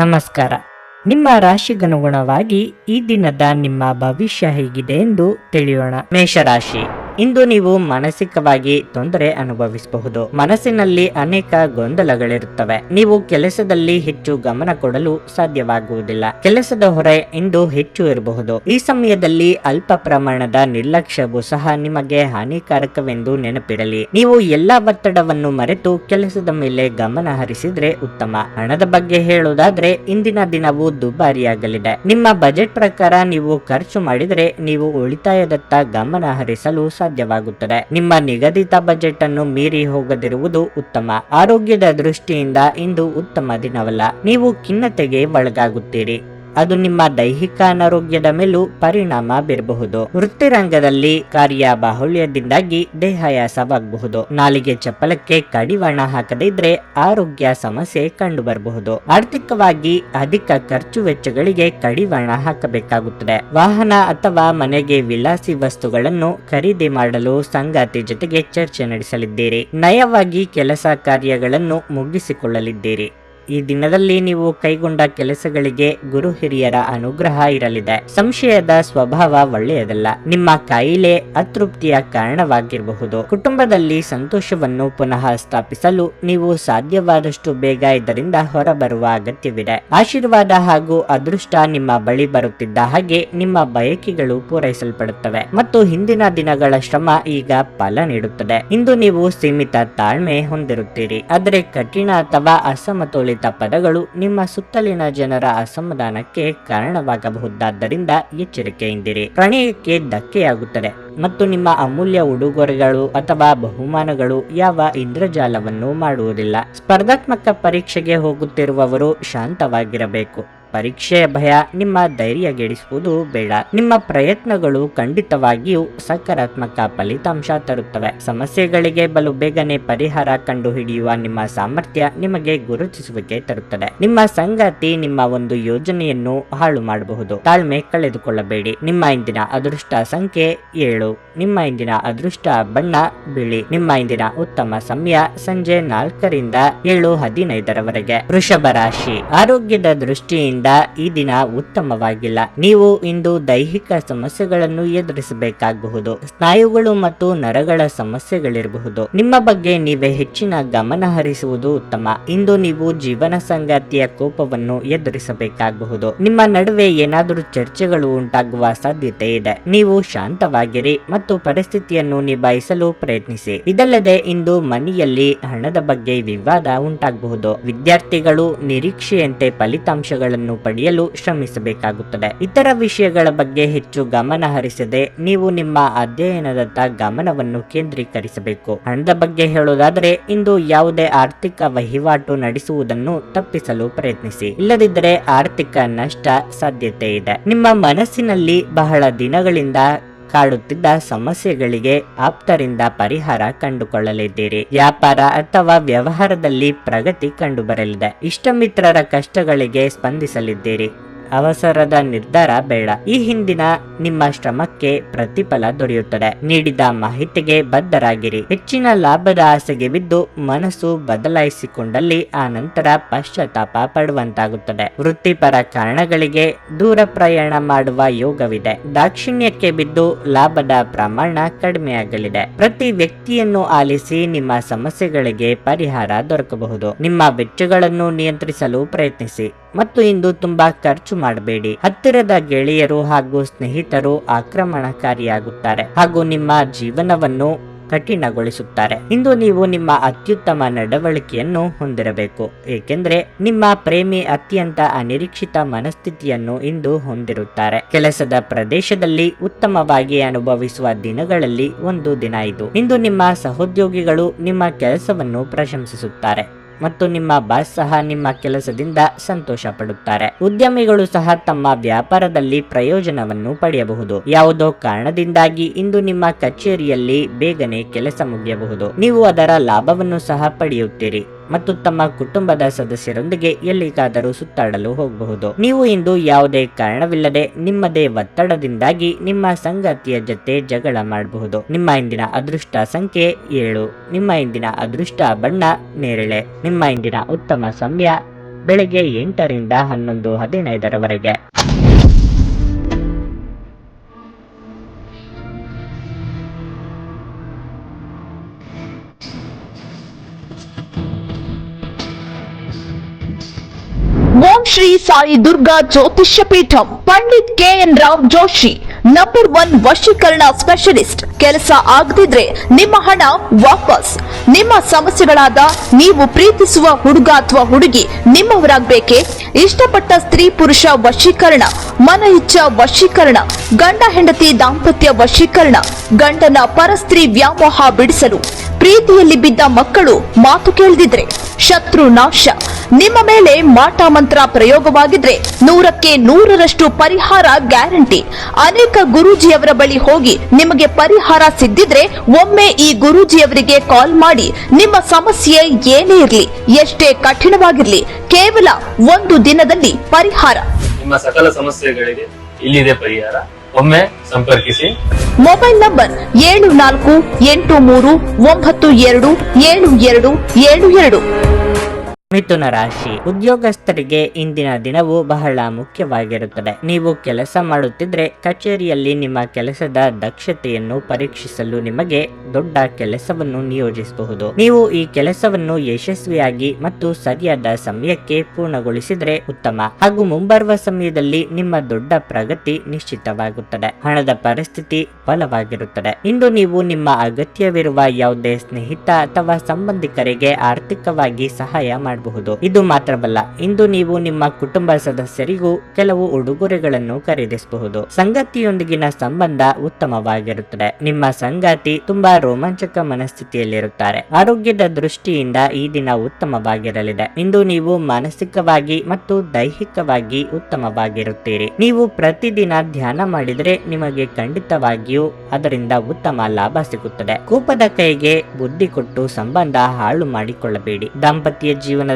ನಮಸ್ಕಾರ. ನಿಮ್ಮ ರಾಶಿಗನುಗುಣವಾಗಿ ಈ ದಿನದ ನಿಮ್ಮ ಭವಿಷ್ಯ ಹೇಗಿದೆ ಎಂದು ತಿಳಿಯೋಣ. ಮೇಷರಾಶಿ, ಇಂದು ನೀವು ಮಾನಸಿಕವಾಗಿ ತೊಂದರೆ ಅನುಭವಿಸಬಹುದು. ಮನಸ್ಸಿನಲ್ಲಿ ಅನೇಕ ಗೊಂದಲಗಳಿರುತ್ತವೆ. ನೀವು ಕೆಲಸದಲ್ಲಿ ಹೆಚ್ಚು ಗಮನ ಕೊಡಲು ಸಾಧ್ಯವಾಗುವುದಿಲ್ಲ. ಕೆಲಸದ ಹೊರೆ ಇಂದು ಹೆಚ್ಚು ಇರಬಹುದು. ಈ ಸಮಯದಲ್ಲಿ ಅಲ್ಪ ಪ್ರಮಾಣದ ನಿರ್ಲಕ್ಷ್ಯವು ಸಹ ನಿಮಗೆ ಹಾನಿಕಾರಕವೆಂದು ನೆನಪಿರಲಿ. ನೀವು ಎಲ್ಲಾ ಒತ್ತಡವನ್ನು ಮರೆತು ಕೆಲಸದ ಮೇಲೆ ಗಮನ ಹರಿಸಿದ್ರೆ ಉತ್ತಮ. ಹಣದ ಬಗ್ಗೆ ಹೇಳುವುದಾದ್ರೆ ಇಂದಿನ ದಿನವು ದುಬಾರಿಯಾಗಲಿದೆ. ನಿಮ್ಮ ಬಜೆಟ್ ಪ್ರಕಾರ ನೀವು ಖರ್ಚು ಮಾಡಿದರೆ ನೀವು ಉಳಿತಾಯದತ್ತ ಗಮನ ಹರಿಸಲು ಸಾಧ್ಯವಾಗುತ್ತದೆ. ನಿಮ್ಮ ನಿಗದಿತ ಬಜೆಟ್ ಅನ್ನು ಮೀರಿ ಹೋಗದಿರುವುದು ಉತ್ತಮ. ಆರೋಗ್ಯದ ದೃಷ್ಟಿಯಿಂದ ಇಂದು ಉತ್ತಮ ದಿನವಲ್ಲ. ನೀವು ಖಿನ್ನತೆಗೆ ಒಳಗಾಗುತ್ತೀರಿ. ಅದು ನಿಮ್ಮ ದೈಹಿಕ ಅನಾರೋಗ್ಯದ ಮೇಲೂ ಪರಿಣಾಮ ಬೀರಬಹುದು. ವೃತ್ತಿರಂಗದಲ್ಲಿ ಕಾರ್ಯ ಬಾಹುಳ್ಯದಿಂದಾಗಿ ದೇಹಾಯಾಸವಾಗಬಹುದು. ನಾಲಿಗೆ ಚಪ್ಪಲಕ್ಕೆ ಕಡಿವಾಣ ಹಾಕದೇ ಇದ್ರೆ ಆರೋಗ್ಯ ಸಮಸ್ಯೆ ಕಂಡು ಬರಬಹುದು. ಆರ್ಥಿಕವಾಗಿ ಅಧಿಕ ಖರ್ಚು ವೆಚ್ಚಗಳಿಗೆ ಕಡಿವಾಣ ಹಾಕಬೇಕಾಗುತ್ತದೆ. ವಾಹನ ಅಥವಾ ಮನೆಗೆ ವಿಲಾಸಿ ವಸ್ತುಗಳನ್ನು ಖರೀದಿ ಮಾಡಲು ಸಂಗಾತಿ ಜೊತೆಗೆ ಚರ್ಚೆ ನಡೆಸಲಿದ್ದೀರಿ. ನಯವಾಗಿ ಕೆಲಸ ಕಾರ್ಯಗಳನ್ನು ಮುಗಿಸಿಕೊಳ್ಳಲಿದ್ದೀರಿ. ಈ ದಿನದಲ್ಲಿ ನೀವು ಕೈಗೊಂಡ ಕೆಲಸಗಳಿಗೆ ಗುರು ಹಿರಿಯರ ಅನುಗ್ರಹ ಇರಲಿದೆ. ಸಂಶಯದ ಸ್ವಭಾವ ಒಳ್ಳೆಯದಲ್ಲ. ನಿಮ್ಮ ಕಾಯಿಲೆ ಅತೃಪ್ತಿಯ ಕಾರಣವಾಗಿರಬಹುದು. ಕುಟುಂಬದಲ್ಲಿ ಸಂತೋಷವನ್ನು ಪುನಃ ಸ್ಥಾಪಿಸಲು ನೀವು ಸಾಧ್ಯವಾದಷ್ಟು ಬೇಗ ಇದರಿಂದ ಹೊರಬರುವ ಅಗತ್ಯವಿದೆ. ಆಶೀರ್ವಾದ ಹಾಗೂ ಅದೃಷ್ಟ ನಿಮ್ಮ ಬಳಿ ಬರುತ್ತಿದ್ದ ಹಾಗೆ ನಿಮ್ಮ ಬಯಕೆಗಳು ಪೂರೈಸಲ್ಪಡುತ್ತವೆ ಮತ್ತು ಹಿಂದಿನ ದಿನಗಳ ಶ್ರಮ ಈಗ ಫಲ ನೀಡುತ್ತದೆ. ಇಂದು ನೀವು ಸೀಮಿತ ತಾಳ್ಮೆ ಹೊಂದಿರುತ್ತೀರಿ, ಆದರೆ ಕಠಿಣ ಅಥವಾ ಅಸಮತೋಲಿತ ಪದಗಳು ನಿಮ್ಮ ಸುತ್ತಲಿನ ಜನರ ಅಸಮಾಧಾನಕ್ಕೆ ಕಾರಣವಾಗಬಹುದಾದ್ದರಿಂದ ಎಚ್ಚರಿಕೆಯಿಂದಿರಿ. ಪ್ರಣಯಕ್ಕೆ ಧಕ್ಕೆಯಾಗುತ್ತದೆ ಮತ್ತು ನಿಮ್ಮ ಅಮೂಲ್ಯ ಉಡುಗೊರೆಗಳು ಅಥವಾ ಬಹುಮಾನಗಳು ಯಾವ ಇಂದ್ರಜಾಲವನ್ನು ಮಾಡುವುದಿಲ್ಲ. ಸ್ಪರ್ಧಾತ್ಮಕ ಪರೀಕ್ಷೆಗೆ ಹೋಗುತ್ತಿರುವವರು ಶಾಂತವಾಗಿರಬೇಕು. ಪರೀಕ್ಷೆಯ ಭಯ ನಿಮ್ಮ ಧೈರ್ಯಗೆಡಿಸುವುದು ಬೇಡ. ನಿಮ್ಮ ಪ್ರಯತ್ನಗಳು ಖಂಡಿತವಾಗಿಯೂ ಸಕಾರಾತ್ಮಕ ಫಲಿತಾಂಶ ತರುತ್ತವೆ. ಸಮಸ್ಯೆಗಳಿಗೆ ಬಲು ಬೇಗನೆ ಪರಿಹಾರ ಕಂಡುಹಿಡಿಯುವ ನಿಮ್ಮ ಸಾಮರ್ಥ್ಯ ನಿಮಗೆ ಗುರುತಿಸುವಿಕೆ ತರುತ್ತದೆ. ನಿಮ್ಮ ಸಂಗಾತಿ ನಿಮ್ಮ ಒಂದು ಯೋಜನೆಯನ್ನು ಹಾಳು ಮಾಡಬಹುದು. ತಾಳ್ಮೆ ಕಳೆದುಕೊಳ್ಳಬೇಡಿ. ನಿಮ್ಮ ಇಂದಿನ ಅದೃಷ್ಟ ಸಂಖ್ಯೆ 7. ನಿಮ್ಮ ಇಂದಿನ ಅದೃಷ್ಟ ಬಣ್ಣ ಬಿಳಿ. ನಿಮ್ಮ ಇಂದಿನ ಉತ್ತಮ ಸಮಯ ಸಂಜೆ 4ರಿಂದ 7:15 ವೃಷಭ ರಾಶಿ, ಆರೋಗ್ಯದ ದೃಷ್ಟಿಯಿಂದ ಈ ದಿನ ಉತ್ತಮವಾಗಿಲ್ಲ. ನೀವು ಇಂದು ದೈಹಿಕ ಸಮಸ್ಯೆಗಳನ್ನು ಎದುರಿಸಬೇಕಾಗಬಹುದು. ಸ್ನಾಯುಗಳು ಮತ್ತು ನರಗಳ ಸಮಸ್ಯೆಗಳಿರಬಹುದು. ನಿಮ್ಮ ಬಗ್ಗೆ ನೀವೇ ಹೆಚ್ಚಿನ ಗಮನ ಹರಿಸುವುದು ಉತ್ತಮ. ಇಂದು ನೀವು ಜೀವನ ಸಂಗಾತಿಯ ಕೋಪವನ್ನು ಎದುರಿಸಬೇಕಾಗಬಹುದು. ನಿಮ್ಮ ನಡುವೆ ಏನಾದರೂ ಚರ್ಚೆಗಳು ಉಂಟಾಗುವ ಸಾಧ್ಯತೆ ಇದೆ. ನೀವು ಶಾಂತವಾಗಿರಿ ಮತ್ತು ಪರಿಸ್ಥಿತಿಯನ್ನು ನಿಭಾಯಿಸಲು ಪ್ರಯತ್ನಿಸಿ. ಇದಲ್ಲದೆ ಇಂದು ಮನೆಯಲ್ಲಿ ಹಣದ ಬಗ್ಗೆ ವಿವಾದ ಉಂಟಾಗಬಹುದು. ವಿದ್ಯಾರ್ಥಿಗಳು ನಿರೀಕ್ಷೆಯಂತೆ ಫಲಿತಾಂಶಗಳನ್ನು ಪಡೆಯಲು ಶ್ರಮಿಸಬೇಕಾಗುತ್ತದೆ. ಇತರ ವಿಷಯಗಳ ಬಗ್ಗೆ ಹೆಚ್ಚು ಗಮನ ಹರಿಸದೆ ನೀವು ನಿಮ್ಮ ಅಧ್ಯಯನದತ್ತ ಗಮನವನ್ನು ಕೇಂದ್ರೀಕರಿಸಬೇಕು. ಹಣದ ಬಗ್ಗೆ ಹೇಳುವುದಾದರೆ ಇಂದು ಯಾವುದೇ ಆರ್ಥಿಕ ವಹಿವಾಟು ನಡೆಸುವುದನ್ನು ತಪ್ಪಿಸಲು ಪ್ರಯತ್ನಿಸಿ. ಇಲ್ಲದಿದ್ದರೆ ಆರ್ಥಿಕ ನಷ್ಟ ಸಾಧ್ಯತೆ ಇದೆ. ನಿಮ್ಮ ಮನಸ್ಸಿನಲ್ಲಿ ಬಹಳ ದಿನಗಳಿಂದ ಕಾಡುತ್ತಿದ್ದ ಸಮಸ್ಯೆಗಳಿಗೆ ಆಪ್ತರಿಂದ ಪರಿಹಾರ ಕಂಡುಕೊಳ್ಳಲಿದ್ದೀರಿ. ವ್ಯಾಪಾರ ಅಥವಾ ವ್ಯವಹಾರದಲ್ಲಿ ಪ್ರಗತಿ ಕಂಡುಬರಲಿದೆ. ಇಷ್ಟಮಿತ್ರರ ಕಷ್ಟಗಳಿಗೆ ಸ್ಪಂದಿಸಲಿದ್ದೀರಿ. ಅವಸರದ ನಿರ್ಧಾರ ಬೇಡ. ಈ ಹಿಂದಿನ ನಿಮ್ಮ ಶ್ರಮಕ್ಕೆ ಪ್ರತಿಫಲ ದೊರೆಯುತ್ತದೆ. ನೀಡಿದ ಮಾಹಿತಿಗೆ ಬದ್ಧರಾಗಿರಿ. ಹೆಚ್ಚಿನ ಲಾಭದ ಆಸೆಗೆ ಬಿದ್ದು ಮನಸ್ಸು ಬದಲಾಯಿಸಿಕೊಂಡಲ್ಲಿ ಆ ನಂತರ ಪಶ್ಚಾತ್ತಾಪ ಪಡುವಂತಾಗುತ್ತದೆ. ವೃತ್ತಿಪರ ಕಾರಣಗಳಿಗೆ ದೂರ ಪ್ರಯಾಣ ಮಾಡುವ ಯೋಗವಿದೆ. ದಾಕ್ಷಿಣ್ಯಕ್ಕೆ ಬಿದ್ದು ಲಾಭದ ಪ್ರಮಾಣ ಕಡಿಮೆಯಾಗಲಿದೆ. ಪ್ರತಿ ವ್ಯಕ್ತಿಯನ್ನು ಆಲಿಸಿ ನಿಮ್ಮ ಸಮಸ್ಯೆಗಳಿಗೆ ಪರಿಹಾರ ದೊರಕಬಹುದು. ನಿಮ್ಮ ವೆಚ್ಚಗಳನ್ನು ನಿಯಂತ್ರಿಸಲು ಪ್ರಯತ್ನಿಸಿ ಮತ್ತು ಇಂದು ತುಂಬಾ ಖರ್ಚು ಮಾಡಬೇಡಿ. ಹತ್ತಿರದ ಗೆಳೆಯರು ಹಾಗೂ ಸ್ನೇಹಿತರು ಆಕ್ರಮಣಕಾರಿಯಾಗುತ್ತಾರೆ ಹಾಗೂ ನಿಮ್ಮ ಜೀವನವನ್ನು ಕಠಿಣಗೊಳಿಸುತ್ತಾರೆ. ಇಂದು ನೀವು ನಿಮ್ಮ ಅತ್ಯುತ್ತಮ ನಡವಳಿಕೆಯನ್ನು ಹೊಂದಿರಬೇಕು, ಏಕೆಂದರೆ ನಿಮ್ಮ ಪ್ರೇಮಿ ಅತ್ಯಂತ ಅನಿರೀಕ್ಷಿತ ಮನಸ್ಥಿತಿಯನ್ನು ಇಂದು ಹೊಂದಿರುತ್ತಾರೆ. ಕೆಲಸದ ಪ್ರದೇಶದಲ್ಲಿ ಉತ್ತಮವಾಗಿ ಅನುಭವಿಸುವ ದಿನಗಳಲ್ಲಿ ಒಂದು ದಿನ ಇದು. ಇಂದು ನಿಮ್ಮ ಸಹೋದ್ಯೋಗಿಗಳು ನಿಮ್ಮ ಕೆಲಸವನ್ನು ಪ್ರಶಂಸಿಸುತ್ತಾರೆ ಮತ್ತು ನಿಮ್ಮ ಬಾಸ್ ಸಹ ನಿಮ್ಮ ಕೆಲಸದಿಂದ ಸಂತೋಷ ಪಡುತ್ತಾರೆ. ಉದ್ಯಮಿಗಳು ಸಹ ತಮ್ಮ ವ್ಯಾಪಾರದಲ್ಲಿ ಪ್ರಯೋಜನವನ್ನು ಪಡೆಯಬಹುದು. ಯಾವುದೋ ಕಾರಣದಿಂದಾಗಿ ಇಂದು ನಿಮ್ಮ ಕಚೇರಿಯಲ್ಲಿ ಬೇಗನೆ ಕೆಲಸ ಮುಗಿಯಬಹುದು. ನೀವು ಅದರ ಲಾಭವನ್ನು ಸಹ ಪಡೆಯುತ್ತೀರಿ ಮತ್ತು ತಮ್ಮ ಕುಟುಂಬದ ಸದಸ್ಯರೊಂದಿಗೆ ಎಲ್ಲಿಗಾದರೂ ಸುತ್ತಾಡಲು ಹೋಗಬಹುದು. ನೀವು ಇಂದು ಯಾವುದೇ ಕಾರಣವಿಲ್ಲದೆ ನಿಮ್ಮದೇ ಒತ್ತಡದಿಂದಾಗಿ ನಿಮ್ಮ ಸಂಗಾತಿಯ ಜೊತೆ ಜಗಳ ಮಾಡಬಹುದು. ನಿಮ್ಮ ಇಂದಿನ ಅದೃಷ್ಟ ಸಂಖ್ಯೆ 7. ನಿಮ್ಮ ಇಂದಿನ ಅದೃಷ್ಟ ಬಣ್ಣ ನೇರಳೆ. ನಿಮ್ಮ ಇಂದಿನ ಉತ್ತಮ ಸಮಯ ಬೆಳಗ್ಗೆ 8ರಿಂದ 11:15 ಓಂ ಶ್ರೀ ಸಾಯಿ ದುರ್ಗಾ ಜ್ಯೋತಿಷ್ಯ ಪೀಠಂ ಪಂಡಿತ್ KN ರಾವ್ ಜೋಶಿ ನಂಬರ್ 1 ವಶೀಕರಣ ಸ್ಪೆಷಲಿಸ್ಟ್. ಕೆಲಸ ಆಗದಿದ್ರೆ ನಿಮ್ಮ ಹಣ ವಾಪಸ್. ನಿಮ್ಮ ಸಮಸ್ಯೆಗಳಾದ ನೀವು ಪ್ರೀತಿಸುವ ಹುಡುಗ ಅಥವಾ ಹುಡುಗಿ ನಿಮ್ಮವರಾಗಬೇಕೆ, ಇಷ್ಟಪಟ್ಟ ಸ್ತ್ರೀ ಪುರುಷ ವಶೀಕರಣ, ಮನ ಇಚ್ಛ ವಶೀಕರಣ, ಗಂಡ ಹೆಂಡತಿ ದಾಂಪತ್ಯ ವಶೀಕರಣ, ಗಂಡನ ಪರಸ್ತ್ರೀ ವ್ಯಾಮೋಹ ಬಿಡಿಸಲು, ಪ್ರೀತಿಯಲ್ಲಿ ಬಿದ್ದ ಮಕ್ಕಳು ಮಾತು ಕೇಳದಿದ್ರೆ, ಶತ್ರು ನಾಶ, ನಿಮ್ಮ ಮೇಲೆ ಮಾಟ ಮಂತ್ರ ಪ್ರಯೋಗವಾಗಿದ್ರೆ 100ಕ್ಕೆ 100ರಷ್ಟು ಪರಿಹಾರ ಗ್ಯಾರಂಟಿ. ಅನೇಕ ಗುರೂಜಿಯವರ ಬಳಿ ಹೋಗಿ ನಿಮಗೆ ಪರಿಹಾರ ಸಿದ್ದಿದ್ರೆ ಒಮ್ಮೆ ಈ ಗುರೂಜಿಯವರಿಗೆ ಕಾಲ್ ಮಾಡಿ. ನಿಮ್ಮ ಸಮಸ್ಯೆ ಏನೇ ಇರಲಿ, ಎಷ್ಟೇ ಕಠಿಣವಾಗಿರ್ಲಿ, ಕೇವಲ 1 ದಿನದಲ್ಲಿ ಪರಿಹಾರ. ನಿಮ್ಮ ಸಕಲ ಸಮಸ್ಯೆಗಳಿಗೆ ಇಲ್ಲಿದೆ ಪರಿಹಾರ. ಒಮ್ಮೆ ಸಂಪರ್ಕಿಸಿ. Mobile number 7483927272. ಮಿಥುನ ರಾಶಿ, ಉದ್ಯೋಗಸ್ಥರಿಗೆ ಇಂದಿನ ದಿನವು ಬಹಳ ಮುಖ್ಯವಾಗಿರುತ್ತದೆ. ನೀವು ಕೆಲಸ ಮಾಡುತ್ತಿದ್ರೆ ಕಚೇರಿಯಲ್ಲಿ ನಿಮ್ಮ ಕೆಲಸದ ದಕ್ಷತೆಯನ್ನು ಪರೀಕ್ಷಿಸಲು ನಿಮಗೆ ದೊಡ್ಡ ಕೆಲಸವನ್ನು ನಿಯೋಜಿಸಬಹುದು. ನೀವು ಈ ಕೆಲಸವನ್ನು ಯಶಸ್ವಿಯಾಗಿ ಮತ್ತು ಸರಿಯಾದ ಸಮಯಕ್ಕೆ ಪೂರ್ಣಗೊಳಿಸಿದ್ರೆ ಉತ್ತಮ, ಹಾಗೂ ಮುಂಬರುವ ಸಮಯದಲ್ಲಿ ನಿಮ್ಮ ದೊಡ್ಡ ಪ್ರಗತಿ ನಿಶ್ಚಿತವಾಗುತ್ತದೆ. ಹಣದ ಪರಿಸ್ಥಿತಿ ಬಲವಾಗಿರುತ್ತದೆ. ಇಂದು ನೀವು ನಿಮ್ಮ ಅಗತ್ಯವಿರುವ ಯಾವುದೇ ಸ್ನೇಹಿತ ಅಥವಾ ಸಂಬಂಧಿಕರಿಗೆ ಆರ್ಥಿಕವಾಗಿ ಸಹಾಯ ಮಾಡಬಹುದು. ಇದು ಮಾತ್ರವಲ್ಲ, ಇಂದು ನೀವು ನಿಮ್ಮ ಕುಟುಂಬ ಸದಸ್ಯರಿಗೂ ಕೆಲವು ಉಡುಗೊರೆಗಳನ್ನು ಖರೀದಿಸಬಹುದು. ಸಂಗಾತಿಯೊಂದಿಗಿನ ಸಂಬಂಧ ಉತ್ತಮವಾಗಿರುತ್ತದೆ. ನಿಮ್ಮ ಸಂಗಾತಿ ತುಂಬಾ ರೋಮಾಂಚಕ ಮನಸ್ಥಿತಿಯಲ್ಲಿರುತ್ತಾರೆ. ಆರೋಗ್ಯದ ದೃಷ್ಟಿಯಿಂದ ಈ ದಿನ ಉತ್ತಮವಾಗಿರಲಿದೆ. ಇಂದು ನೀವು ಮಾನಸಿಕವಾಗಿ ಮತ್ತು ದೈಹಿಕವಾಗಿ ಉತ್ತಮವಾಗಿರುತ್ತೀರಿ. ನೀವು ಪ್ರತಿದಿನ ಧ್ಯಾನ ಮಾಡಿದರೆ ನಿಮಗೆ ಖಂಡಿತವಾಗಿಯೂ ಅದರಿಂದ ಉತ್ತಮ ಲಾಭ ಸಿಗುತ್ತದೆ. ಕೋಪದ ಕೈಗೆ ಬುದ್ಧಿ ಕೊಟ್ಟು ಸಂಬಂಧ ಹಾಳು ಮಾಡಿಕೊಳ್ಳಬೇಡಿ. ದಾಂಪತ್ಯ ಜೀವನದಲ್ಲಿ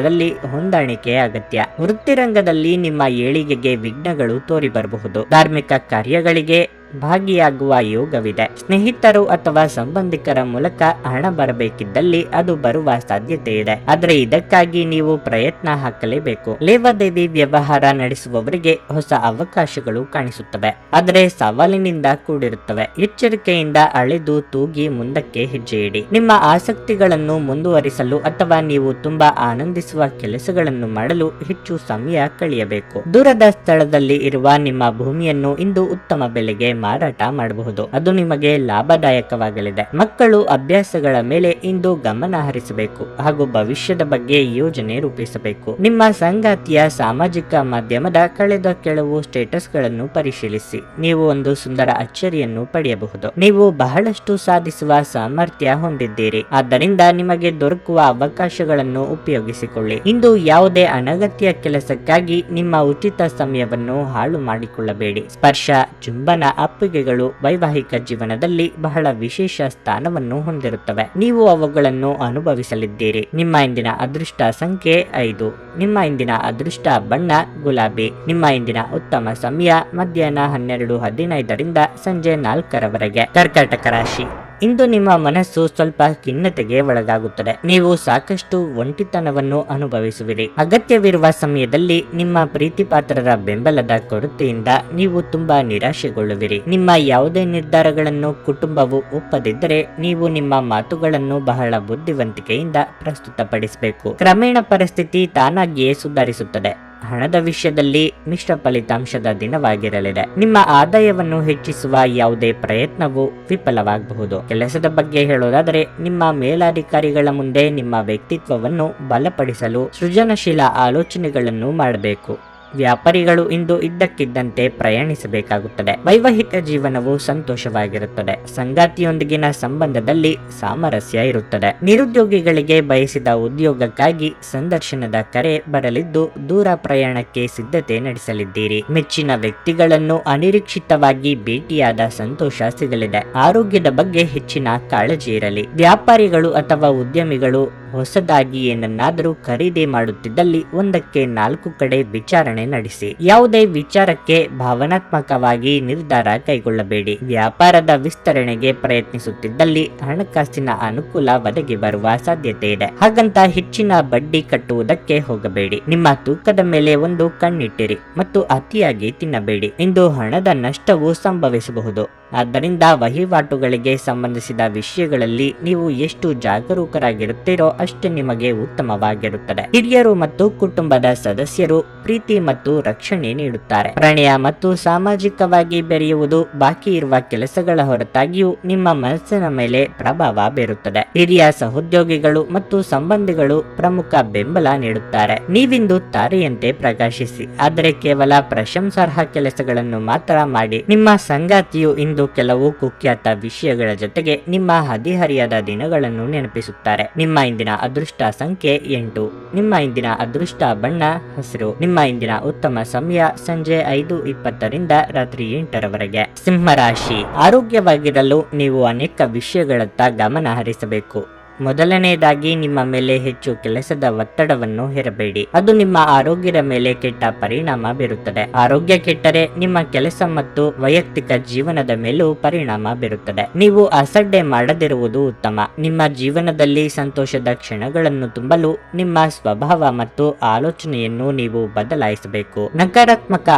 ಹೊಂದಾಣಿಕೆ ಅಗತ್ಯ. ವೃತ್ತಿರಂಗದಲ್ಲಿ ನಿಮ್ಮ ಏಳಿಗೆಗೆ ವಿಘ್ನಗಳು ತೋರಿ ಬರಬಹುದು. ಧಾರ್ಮಿಕ ಕಾರ್ಯಗಳಿಗೆ ಭಾಗಿಯಾಗುವ ಯೋಗವಿದೆ. ಸ್ನೇಹಿತರು ಅಥವಾ ಸಂಬಂಧಿಕರ ಮೂಲಕ ಹಣ ಬರಬೇಕಿದ್ದಲ್ಲಿ ಅದು ಬರುವ ಸಾಧ್ಯತೆ ಇದೆ, ಆದರೆ ಇದಕ್ಕಾಗಿ ನೀವು ಪ್ರಯತ್ನ ಹಾಕಲೇಬೇಕು. ಲೇವಾದೇವಿ ವ್ಯವಹಾರ ನಡೆಸುವವರಿಗೆ ಹೊಸ ಅವಕಾಶಗಳು ಕಾಣಿಸುತ್ತವೆ, ಆದರೆ ಸವಾಲಿನಿಂದ ಕೂಡಿರುತ್ತವೆ. ಎಚ್ಚರಿಕೆಯಿಂದ ಅಳೆದು ತೂಗಿ ಮುಂದಕ್ಕೆ ಹೆಜ್ಜೆ ಇಡಿ. ನಿಮ್ಮ ಆಸಕ್ತಿಗಳನ್ನು ಮುಂದುವರಿಸಲು ಅಥವಾ ನೀವು ತುಂಬಾ ಆನಂದಿಸುವ ಕೆಲಸಗಳನ್ನು ಮಾಡಲು ಹೆಚ್ಚು ಸಮಯ ಕಳೆಯಬೇಕು. ದೂರದ ಸ್ಥಳದಲ್ಲಿ ಇರುವ ನಿಮ್ಮ ಭೂಮಿಯನ್ನು ಇಂದು ಉತ್ತಮ ಬೆಲೆಗೆ ಮಾರಾಟ ಮಾಡಬಹುದು. ಅದು ನಿಮಗೆ ಲಾಭದಾಯಕವಾಗಲಿದೆ. ಮಕ್ಕಳು ಅಭ್ಯಾಸಗಳ ಮೇಲೆ ಇಂದು ಗಮನ ಹರಿಸಬೇಕು ಹಾಗೂ ಭವಿಷ್ಯದ ಬಗ್ಗೆ ಯೋಜನೆ ರೂಪಿಸಬೇಕು. ನಿಮ್ಮ ಸಂಗಾತಿಯ ಸಾಮಾಜಿಕ ಮಾಧ್ಯಮದ ಕಳೆದ ಕೆಲವು ಸ್ಟೇಟಸ್ಗಳನ್ನು ಪರಿಶೀಲಿಸಿ. ನೀವು ಒಂದು ಸುಂದರ ಅಚ್ಚರಿಯನ್ನು ಪಡೆಯಬಹುದು. ನೀವು ಬಹಳಷ್ಟು ಸಾಧಿಸುವ ಸಾಮರ್ಥ್ಯ ಹೊಂದಿದ್ದೀರಿ, ಆದ್ದರಿಂದ ನಿಮಗೆ ದೊರಕುವ ಅವಕಾಶಗಳನ್ನು ಉಪಯೋಗಿಸಿಕೊಳ್ಳಿ. ಇಂದು ಯಾವುದೇ ಅನಗತ್ಯ ಕೆಲಸಕ್ಕಾಗಿ ನಿಮ್ಮ ಉಚಿತ ಸಮಯವನ್ನು ಹಾಳು ಮಾಡಿಕೊಳ್ಳಬೇಡಿ. ಸ್ಪರ್ಶ, ಚುಂಬನ, ಅಪ್ಪಿಗೆಗಳು ವೈವಾಹಿಕ ಜೀವನದಲ್ಲಿ ಬಹಳ ವಿಶೇಷ ಸ್ಥಾನವನ್ನು ಹೊಂದಿರುತ್ತವೆ. ನೀವು ಅವುಗಳನ್ನು ಅನುಭವಿಸಲಿದ್ದೀರಿ. ನಿಮ್ಮ ಇಂದಿನ ಅದೃಷ್ಟ ಸಂಖ್ಯೆ 5. ನಿಮ್ಮ ಇಂದಿನ ಅದೃಷ್ಟ ಬಣ್ಣ ಗುಲಾಬಿ. ನಿಮ್ಮ ಇಂದಿನ ಉತ್ತಮ ಸಮಯ ಮಧ್ಯಾಹ್ನ 12:15ರಿಂದ ಸಂಜೆ 4ರವರೆಗೆ. ಕರ್ಕಾಟಕ ರಾಶಿ, ಇಂದು ನಿಮ್ಮ ಮನಸ್ಸು ಸ್ವಲ್ಪ ಖಿನ್ನತೆಗೆ ಒಳಗಾಗುತ್ತದೆ. ನೀವು ಸಾಕಷ್ಟು ಒಂಟಿತನವನ್ನು ಅನುಭವಿಸುವಿರಿ. ಅಗತ್ಯವಿರುವ ಸಮಯದಲ್ಲಿ ನಿಮ್ಮ ಪ್ರೀತಿಪಾತ್ರರ ಬೆಂಬಲದ ಕೊರತೆಯಿಂದ ನೀವು ತುಂಬಾ ನಿರಾಶೆಗೊಳ್ಳುವಿರಿ. ನಿಮ್ಮ ಯಾವುದೇ ನಿರ್ಧಾರಗಳನ್ನು ಕುಟುಂಬವು ಒಪ್ಪದಿದ್ದರೆ ನೀವು ನಿಮ್ಮ ಮಾತುಗಳನ್ನು ಬಹಳ ಬುದ್ಧಿವಂತಿಕೆಯಿಂದ ಪ್ರಸ್ತುತಪಡಿಸಬೇಕು. ಕ್ರಮೇಣ ಪರಿಸ್ಥಿತಿ ತಾನಾಗಿಯೇ ಸುಧಾರಿಸುತ್ತದೆ. ಹಣದ ವಿಷಯದಲ್ಲಿ ಮಿಶ್ರ ಫಲಿತಾಂಶದ ದಿನವಾಗಿರಲಿದೆ. ನಿಮ್ಮ ಆದಾಯವನ್ನು ಹೆಚ್ಚಿಸುವ ಯಾವುದೇ ಪ್ರಯತ್ನವೂ ವಿಫಲವಾಗಬಹುದು. ಕೆಲಸದ ಬಗ್ಗೆ ಹೇಳೋದಾದರೆ, ನಿಮ್ಮ ಮೇಲಾಧಿಕಾರಿಗಳ ಮುಂದೆ ನಿಮ್ಮ ವ್ಯಕ್ತಿತ್ವವನ್ನು ಬಲಪಡಿಸಲು ಸೃಜನಶೀಲ ಆಲೋಚನೆಗಳನ್ನು ಮಾಡಬೇಕು. ವ್ಯಾಪಾರಿಗಳು ಇಂದು ಇದ್ದಕ್ಕಿದ್ದಂತೆ ಪ್ರಯಾಣಿಸಬೇಕಾಗುತ್ತದೆ. ವೈವಾಹಿಕ ಜೀವನವು ಸಂತೋಷವಾಗಿರುತ್ತದೆ. ಸಂಗಾತಿಯೊಂದಿಗಿನ ಸಂಬಂಧದಲ್ಲಿ ಸಾಮರಸ್ಯ ಇರುತ್ತದೆ. ನಿರುದ್ಯೋಗಿಗಳಿಗೆ ಬಯಸಿದ ಉದ್ಯೋಗಕ್ಕಾಗಿ ಸಂದರ್ಶನದ ಕರೆ ಬರಲಿದ್ದು ದೂರ ಪ್ರಯಾಣಕ್ಕೆ ಸಿದ್ಧತೆ ನಡೆಸಲಿದ್ದೀರಿ. ಮೆಚ್ಚಿನ ವ್ಯಕ್ತಿಗಳನ್ನು ಅನಿರೀಕ್ಷಿತವಾಗಿ ಭೇಟಿಯಾದ ಸಂತೋಷ ಸಿಗಲಿದೆ. ಆರೋಗ್ಯದ ಬಗ್ಗೆ ಹೆಚ್ಚಿನ ಕಾಳಜಿ ಇರಲಿ. ವ್ಯಾಪಾರಿಗಳು ಅಥವಾ ಉದ್ಯಮಿಗಳು ಹೊಸದಾಗಿ ಏನನ್ನಾದರೂ ಖರೀದಿ ಮಾಡುತ್ತಿದ್ದಲ್ಲಿ ಒಂದಕ್ಕೆ 4 ಕಡೆ ವಿಚಾರಣೆ ನಡೆಸಿ. ಯಾವುದೇ ವಿಚಾರಕ್ಕೆ ಭಾವನಾತ್ಮಕವಾಗಿ ನಿರ್ಧಾರ ಕೈಗೊಳ್ಳಬೇಡಿ. ವ್ಯಾಪಾರದ ವಿಸ್ತರಣೆಗೆ ಪ್ರಯತ್ನಿಸುತ್ತಿದ್ದಲ್ಲಿ ಹಣಕಾಸಿನ ಅನುಕೂಲ ಒದಗಿ ಬರುವ ಸಾಧ್ಯತೆ ಇದೆ. ಹಾಗಂತ ಹೆಚ್ಚಿನ ಬಡ್ಡಿ ಕಟ್ಟುವುದಕ್ಕೆ ಹೋಗಬೇಡಿ. ನಿಮ್ಮ ತೂಕದ ಮೇಲೆ ಒಂದು ಕಣ್ಣಿಟ್ಟಿರಿ ಮತ್ತು ಅತಿಯಾಗಿ ತಿನ್ನಬೇಡಿ. ಇಂದು ಹಣದ ನಷ್ಟವು ಸಂಭವಿಸಬಹುದು. ಆದ್ದರಿಂದ ವಹಿವಾಟುಗಳಿಗೆ ಸಂಬಂಧಿಸಿದ ವಿಷಯಗಳಲ್ಲಿ ನೀವು ಎಷ್ಟು ಜಾಗರೂಕರಾಗಿರುತ್ತೀರೋ ಅಷ್ಟೇ ನಿಮಗೆ ಉತ್ತಮವಾಗಿರುತ್ತದೆ. ಹಿರಿಯರು ಮತ್ತು ಕುಟುಂಬದ ಸದಸ್ಯರು ಪ್ರೀತಿ ಮತ್ತು ರಕ್ಷಣೆ ನೀಡುತ್ತಾರೆ. ಪ್ರಣಯ ಮತ್ತು ಸಾಮಾಜಿಕವಾಗಿ ಬೆರೆಯುವುದು ಬಾಕಿ ಇರುವ ಕೆಲಸಗಳ ಹೊರತಾಗಿಯೂ ನಿಮ್ಮ ಮನಸ್ಸಿನ ಮೇಲೆ ಪ್ರಭಾವ ಬೀರುತ್ತದೆ. ಹಿರಿಯ ಸಹೋದ್ಯೋಗಿಗಳು ಮತ್ತು ಸಂಬಂಧಿಗಳು ಪ್ರಮುಖ ಬೆಂಬಲ ನೀಡುತ್ತಾರೆ. ನೀವಿಂದು ತಾರೆಯಂತೆ ಪ್ರಕಾಶಿಸಿ, ಆದರೆ ಕೇವಲ ಪ್ರಶಂಸಾರ್ಹ ಕೆಲಸಗಳನ್ನು ಮಾತ್ರ ಮಾಡಿ. ನಿಮ್ಮ ಸಂಗಾತಿಯು ಇಂದು ಕೆಲವು ಕುಖ್ಯಾತ ವಿಷಯಗಳ ಜೊತೆಗೆ ನಿಮ್ಮ ಹದಿಹರಿಯದ ದಿನಗಳನ್ನು ನೆನಪಿಸುತ್ತಾರೆ. ನಿಮ್ಮ ಇಂದಿನ ಅದೃಷ್ಟ ಸಂಖ್ಯೆ 8. ನಿಮ್ಮ ಇಂದಿನ ಅದೃಷ್ಟ ಬಣ್ಣ ಹಸಿರು. ನಿಮ್ಮ ಇಂದಿನ ಉತ್ತಮ ಸಮಯ ಸಂಜೆ 5:20 ರಾತ್ರಿ 8 ಸಿಂಹರಾಶಿ. ಆರೋಗ್ಯವಾಗಿರಲು ನೀವು ಅನೇಕ ವಿಷಯಗಳತ್ತ ಗಮನ ಹರಿಸಬೇಕು. ಮೊದಲನೆಯದಾಗಿ ನಿಮ್ಮ ಮೇಲೆ ಹೆಚ್ಚು ಕೆಲಸದ ಒತ್ತಡವನ್ನು ಹೇರಬೇಡಿ. ಅದು ನಿಮ್ಮ ಆರೋಗ್ಯದ ಮೇಲೆ ಕೆಟ್ಟ ಪರಿಣಾಮ ಬೀರುತ್ತದೆ. ಆರೋಗ್ಯ ಕೆಟ್ಟರೆ ನಿಮ್ಮ ಕೆಲಸ ಮತ್ತು ವೈಯಕ್ತಿಕ ಜೀವನದ ಮೇಲೂ ಪರಿಣಾಮ ಬೀರುತ್ತದೆ. ನೀವು ಅಸಡ್ಡೆ ಮಾಡದಿರುವುದು ಉತ್ತಮ. ನಿಮ್ಮ ಜೀವನದಲ್ಲಿ ಸಂತೋಷದ ಕ್ಷಣಗಳನ್ನು ತುಂಬಲು ನಿಮ್ಮ ಸ್ವಭಾವ ಮತ್ತು ಆಲೋಚನೆಯನ್ನು ನೀವು ಬದಲಾಯಿಸಬೇಕು. ನಕಾರಾತ್ಮಕ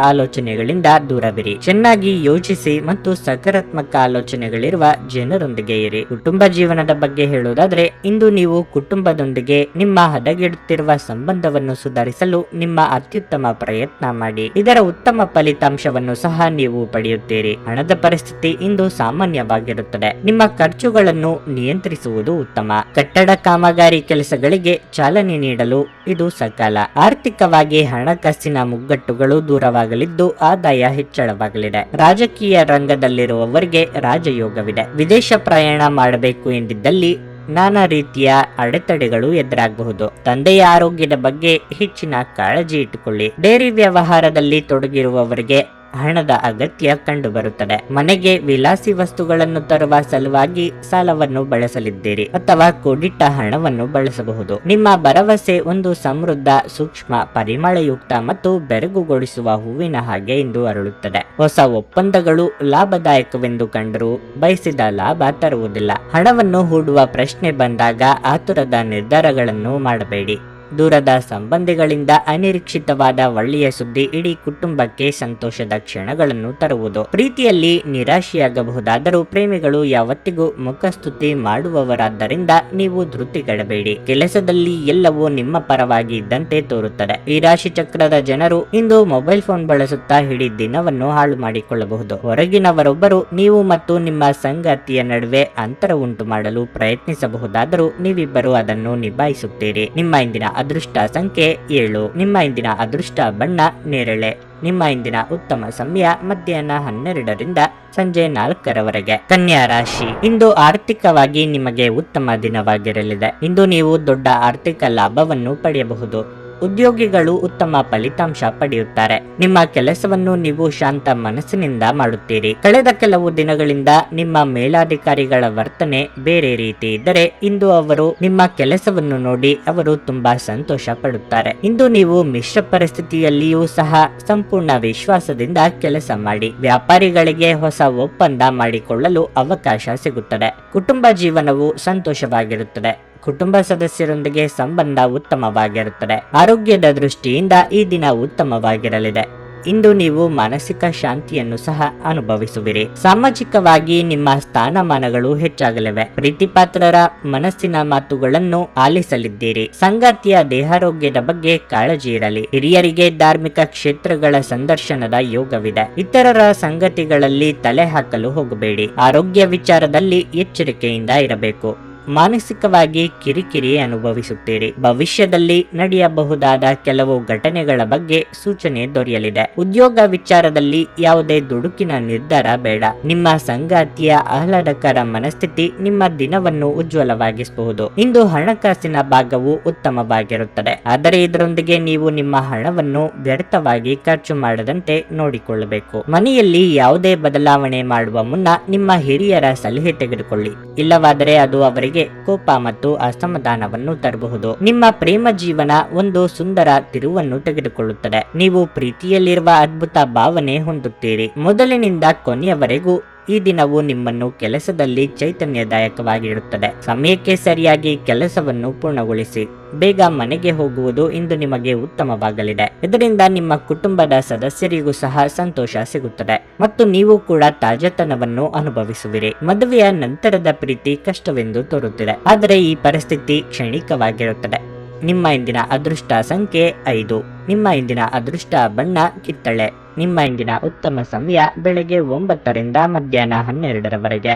ಆಲೋಚನೆಗಳಿಂದ ದೂರವಿರಿ. ಚೆನ್ನಾಗಿ ಯೋಚಿಸಿ ಮತ್ತು ಸಕಾರಾತ್ಮಕ ಆಲೋಚನೆಗಳಿರುವ ಜನರೊಂದಿಗೆ ಇರಿ. ಕುಟುಂಬ ಜೀವನದ ಬಗ್ಗೆ ಹೇಳುವುದಾದರೆ, ಇಂದು ನೀವು ಕುಟುಂಬದೊಂದಿಗೆ ನಿಮ್ಮ ಹದಗೆಡುತ್ತಿರುವ ಸಂಬಂಧವನ್ನು ಸುಧಾರಿಸಲು ನಿಮ್ಮ ಅತ್ಯುತ್ತಮ ಪ್ರಯತ್ನ ಮಾಡಿ. ಇದರ ಉತ್ತಮ ಫಲಿತಾಂಶವನ್ನು ಸಹ ನೀವು ಪಡೆಯುತ್ತೀರಿ. ಹಣದ ಪರಿಸ್ಥಿತಿ ಇಂದು ಸಾಮಾನ್ಯವಾಗಿರುತ್ತದೆ. ನಿಮ್ಮ ಖರ್ಚುಗಳನ್ನು ನಿಯಂತ್ರಿಸುವುದು ಉತ್ತಮ. ಕಟ್ಟಡ ಕಾಮಗಾರಿ ಕೆಲಸಗಳಿಗೆ ಚಾಲನೆ ನೀಡಲು ಇದು ಸಕಾಲ. ಆರ್ಥಿಕವಾಗಿ ಹಣಕಾಸಿನ ಮುಗ್ಗಟ್ಟುಗಳು ದೂರವಾಗಲಿದ್ದು ಆದಾಯ ಹೆಚ್ಚಳವಾಗಲಿದೆ. ರಾಜಕೀಯ ರಂಗದಲ್ಲಿರುವವರಿಗೆ ರಾಜಯೋಗವಿದೆ. ವಿದೇಶ ಪ್ರಯಾಣ ಮಾಡಬೇಕು ಎಂದಿದ್ದಲ್ಲಿ ನಾನಾ ರೀತಿಯ ಅಡೆತಡೆಗಳು ಎದುರಾಗಬಹುದು. ತಂದೆಯ ಆರೋಗ್ಯದ ಬಗ್ಗೆ ಹೆಚ್ಚಿನ ಕಾಳಜಿ ಇಟ್ಟುಕೊಳ್ಳಿ. ಡೈರಿ ವ್ಯವಹಾರದಲ್ಲಿ ತೊಡಗಿರುವವರಿಗೆ ಹಣದ ಅಗತ್ಯ ಕಂಡುಬರುತ್ತದೆ. ಮನೆಗೆ ವಿಲಾಸಿ ವಸ್ತುಗಳನ್ನು ತರುವ ಸಲುವಾಗಿ ಸಾಲವನ್ನು ಬಳಸಲಿದ್ದೀರಿ ಅಥವಾ ಕೂಡಿಟ್ಟ ಹಣವನ್ನು ಬಳಸಬಹುದು. ನಿಮ್ಮ ಭರವಸೆ ಒಂದು ಸಮೃದ್ಧ, ಸೂಕ್ಷ್ಮ, ಪರಿಮಳಯುಕ್ತ ಮತ್ತು ಬೆರಗುಗೊಳಿಸುವ ಹೂವಿನ ಹಾಗೆ ಇಂದು ಅರಳುತ್ತದೆ. ಹೊಸ ಒಪ್ಪಂದಗಳು ಲಾಭದಾಯಕವೆಂದು ಕಂಡರೂ ಬಯಸಿದ ಲಾಭ ತರುವುದಿಲ್ಲ. ಹಣವನ್ನು ಹೂಡುವ ಪ್ರಶ್ನೆ ಬಂದಾಗ ಆತುರದ ನಿರ್ಧಾರಗಳನ್ನು ಮಾಡಬೇಡಿ. ದೂರದ ಸಂಬಂಧಿಗಳಿಂದ ಅನಿರೀಕ್ಷಿತವಾದ ಒಳ್ಳೆಯ ಸುದ್ದಿ ಇಡೀ ಕುಟುಂಬಕ್ಕೆ ಸಂತೋಷದ ಕ್ಷಣಗಳನ್ನು ತರುವುದು. ಪ್ರೀತಿಯಲ್ಲಿ ನಿರಾಶೆಯಾಗಬಹುದಾದರೂ ಪ್ರೇಮಿಗಳು ಯಾವತ್ತಿಗೂ ಮುಖಸ್ತುತಿ ಮಾಡುವವರಾದ್ದರಿಂದ ನೀವು ಧೃತಿಗೆಡಬೇಡಿ. ಕೆಲಸದಲ್ಲಿ ಎಲ್ಲವೂ ನಿಮ್ಮ ಪರವಾಗಿ ಇದ್ದಂತೆ ತೋರುತ್ತದೆ. ಈ ರಾಶಿ ಚಕ್ರದ ಜನರು ಇಂದು ಮೊಬೈಲ್ ಫೋನ್ ಬಳಸುತ್ತಾ ಇಡೀ ದಿನವನ್ನು ಹಾಳು ಮಾಡಿಕೊಳ್ಳಬಹುದು. ಹೊರಗಿನವರೊಬ್ಬರು ನೀವು ಮತ್ತು ನಿಮ್ಮ ಸಂಗಾತಿಯ ನಡುವೆ ಅಂತರ ಉಂಟು ಮಾಡಲು ಪ್ರಯತ್ನಿಸಬಹುದಾದರೂ ನೀವಿಬ್ಬರು ಅದನ್ನು ನಿಭಾಯಿಸುತ್ತೀರಿ. ನಿಮ್ಮ ಇಂದಿನ ಅದೃಷ್ಟ ಸಂಖ್ಯೆ 7. ನಿಮ್ಮ ಇಂದಿನ ಅದೃಷ್ಟ ಬಣ್ಣ ನೇರಳೆ. ನಿಮ್ಮ ಇಂದಿನ ಉತ್ತಮ ಸಮಯ ಮಧ್ಯಾಹ್ನ 12 ಸಂಜೆ 4 ಕನ್ಯಾ ರಾಶಿ. ಇಂದು ಆರ್ಥಿಕವಾಗಿ ನಿಮಗೆ ಉತ್ತಮ ದಿನವಾಗಿರಲಿದೆ. ಇಂದು ನೀವು ದೊಡ್ಡ ಆರ್ಥಿಕ ಲಾಭವನ್ನು ಪಡೆಯಬಹುದು. ಉದ್ಯೋಗಿಗಳು ಉತ್ತಮ ಫಲಿತಾಂಶ ಪಡೆಯುತ್ತಾರೆ. ನಿಮ್ಮ ಕೆಲಸವನ್ನು ನೀವು ಶಾಂತ ಮನಸ್ಸಿನಿಂದ ಮಾಡುತ್ತೀರಿ. ಕಳೆದ ಕೆಲವು ದಿನಗಳಿಂದ ನಿಮ್ಮ ಮೇಲಾಧಿಕಾರಿಗಳ ವರ್ತನೆ ಬೇರೆ ರೀತಿ ಇದ್ದರೆ ಇಂದು ಅವರು ನಿಮ್ಮ ಕೆಲಸವನ್ನು ನೋಡಿ ಅವರು ತುಂಬಾ ಸಂತೋಷ ಪಡುತ್ತಾರೆ. ಇಂದು ನೀವು ಮಿಶ್ರ ಪರಿಸ್ಥಿತಿಯಲ್ಲಿಯೂ ಸಹ ಸಂಪೂರ್ಣ ವಿಶ್ವಾಸದಿಂದ ಕೆಲಸ ಮಾಡಿ. ವ್ಯಾಪಾರಿಗಳಿಗೆ ಹೊಸ ಒಪ್ಪಂದ ಮಾಡಿಕೊಳ್ಳಲು ಅವಕಾಶ ಸಿಗುತ್ತದೆ. ಕುಟುಂಬ ಜೀವನವು ಸಂತೋಷವಾಗಿರುತ್ತದೆ. ಕುಟುಂಬ ಸದಸ್ಯರೊಂದಿಗೆ ಸಂಬಂಧ ಉತ್ತಮವಾಗಿರುತ್ತದೆ. ಆರೋಗ್ಯದ ದೃಷ್ಟಿಯಿಂದ ಈ ದಿನ ಉತ್ತಮವಾಗಿರಲಿದೆ. ಇಂದು ನೀವು ಮಾನಸಿಕ ಶಾಂತಿಯನ್ನು ಸಹ ಅನುಭವಿಸುವಿರಿ. ಸಾಮಾಜಿಕವಾಗಿ ನಿಮ್ಮ ಸ್ಥಾನಮಾನಗಳು ಹೆಚ್ಚಾಗಲಿವೆ. ಪ್ರೀತಿಪಾತ್ರರ ಮನಸ್ಸಿನ ಮಾತುಗಳನ್ನು ಆಲಿಸಲಿದ್ದೀರಿ. ಸಂಗಾತಿಯ ದೇಹಾರೋಗ್ಯದ ಬಗ್ಗೆ ಕಾಳಜಿ ಇರಲಿ. ಹಿರಿಯರಿಗೆ ಧಾರ್ಮಿಕ ಕ್ಷೇತ್ರಗಳ ಸಂದರ್ಶನದ ಯೋಗವಿದೆ. ಇತರರ ಸಂಗತಿಗಳಲ್ಲಿ ತಲೆ ಹಾಕಲು ಹೋಗಬೇಡಿ. ಆರೋಗ್ಯ ವಿಚಾರದಲ್ಲಿ ಎಚ್ಚರಿಕೆಯಿಂದ ಇರಬೇಕು. ಮಾನಸಿಕವಾಗಿ ಕಿರಿಕಿರಿ ಅನುಭವಿಸುತ್ತೀರಿ. ಭವಿಷ್ಯದಲ್ಲಿ ನಡೆಯಬಹುದಾದ ಕೆಲವು ಘಟನೆಗಳ ಬಗ್ಗೆ ಸೂಚನೆ ದೊರೆಯಲಿದೆ. ಉದ್ಯೋಗ ವಿಚಾರದಲ್ಲಿ ಯಾವುದೇ ದುಡುಕಿನ ನಿರ್ಧಾರ ಬೇಡ. ನಿಮ್ಮ ಸಂಗಾತಿಯ ಆಹ್ಲಾದಕರ ಮನಸ್ಥಿತಿ ನಿಮ್ಮ ದಿನವನ್ನು ಉಜ್ವಲವಾಗಿಸಬಹುದು. ಇಂದು ಹಣಕಾಸಿನ ಭಾಗವು ಉತ್ತಮವಾಗಿರುತ್ತದೆ, ಆದರೆ ಇದರೊಂದಿಗೆ ನೀವು ನಿಮ್ಮ ಹಣವನ್ನು ವ್ಯರ್ಥವಾಗಿ ಖರ್ಚು ಮಾಡದಂತೆ ನೋಡಿಕೊಳ್ಳಬೇಕು. ಮನೆಯಲ್ಲಿ ಯಾವುದೇ ಬದಲಾವಣೆ ಮಾಡುವ ಮುನ್ನ ನಿಮ್ಮ ಹಿರಿಯರ ಸಲಹೆ ತೆಗೆದುಕೊಳ್ಳಿ. ಇಲ್ಲವಾದರೆ ಅದು ಅವರಿಗೆ ನಿಮಗೆ ಕೋಪ ಮತ್ತು ಅಸಮಾಧಾನವನ್ನು ತರಬಹುದು. ನಿಮ್ಮ ಪ್ರೇಮ ಜೀವನ ಒಂದು ಸುಂದರ ತಿರುವನ್ನು ತೆಗೆದುಕೊಳ್ಳುತ್ತದೆ. ನೀವು ಪ್ರೀತಿಯಲ್ಲಿರುವ ಅದ್ಭುತ ಭಾವನೆ ಹೊಂದುತ್ತೀರಿ. ಮೊದಲಿನಿಂದ ಕೊನೆಯವರೆಗೂ ಈ ದಿನವು ನಿಮ್ಮನ್ನು ಕೆಲಸದಲ್ಲಿ ಚೈತನ್ಯದಾಯಕವಾಗಿರುತ್ತದೆ. ಸಮಯಕ್ಕೆ ಸರಿಯಾಗಿ ಕೆಲಸವನ್ನು ಪೂರ್ಣಗೊಳಿಸಿ. ಬೇಗ ಮನೆಗೆ ಹೋಗುವುದು ಇಂದು ನಿಮಗೆ ಉತ್ತಮವಾಗಲಿದೆ. ಇದರಿಂದ ನಿಮ್ಮ ಕುಟುಂಬದ ಸದಸ್ಯರಿಗೂ ಸಹ ಸಂತೋಷ ಸಿಗುತ್ತದೆ ಮತ್ತು ನೀವು ಕೂಡ ತಾಜಾತನವನ್ನು ಅನುಭವಿಸುವಿರಿ. ಮದುವೆಯ ನಂತರದ ಪ್ರೀತಿ ಕಷ್ಟವೆಂದು ತೋರುತ್ತಿದೆ, ಆದರೆ ಈ ಪರಿಸ್ಥಿತಿ ಕ್ಷಣಿಕವಾಗಿರುತ್ತದೆ. ನಿಮ್ಮ ಇಂದಿನ ಅದೃಷ್ಟ ಸಂಖ್ಯೆ 5. ನಿಮ್ಮ ಇಂದಿನ ಅದೃಷ್ಟ ಬಣ್ಣ ಕಿತ್ತಳೆ. ನಿಮ್ಮ ಇಂದಿನ ಉತ್ತಮ ಸಮಯ ಬೆಳಗ್ಗೆ 9 ರಿಂದ ಮಧ್ಯಾಹ್ನ 12ರವರೆಗೆ.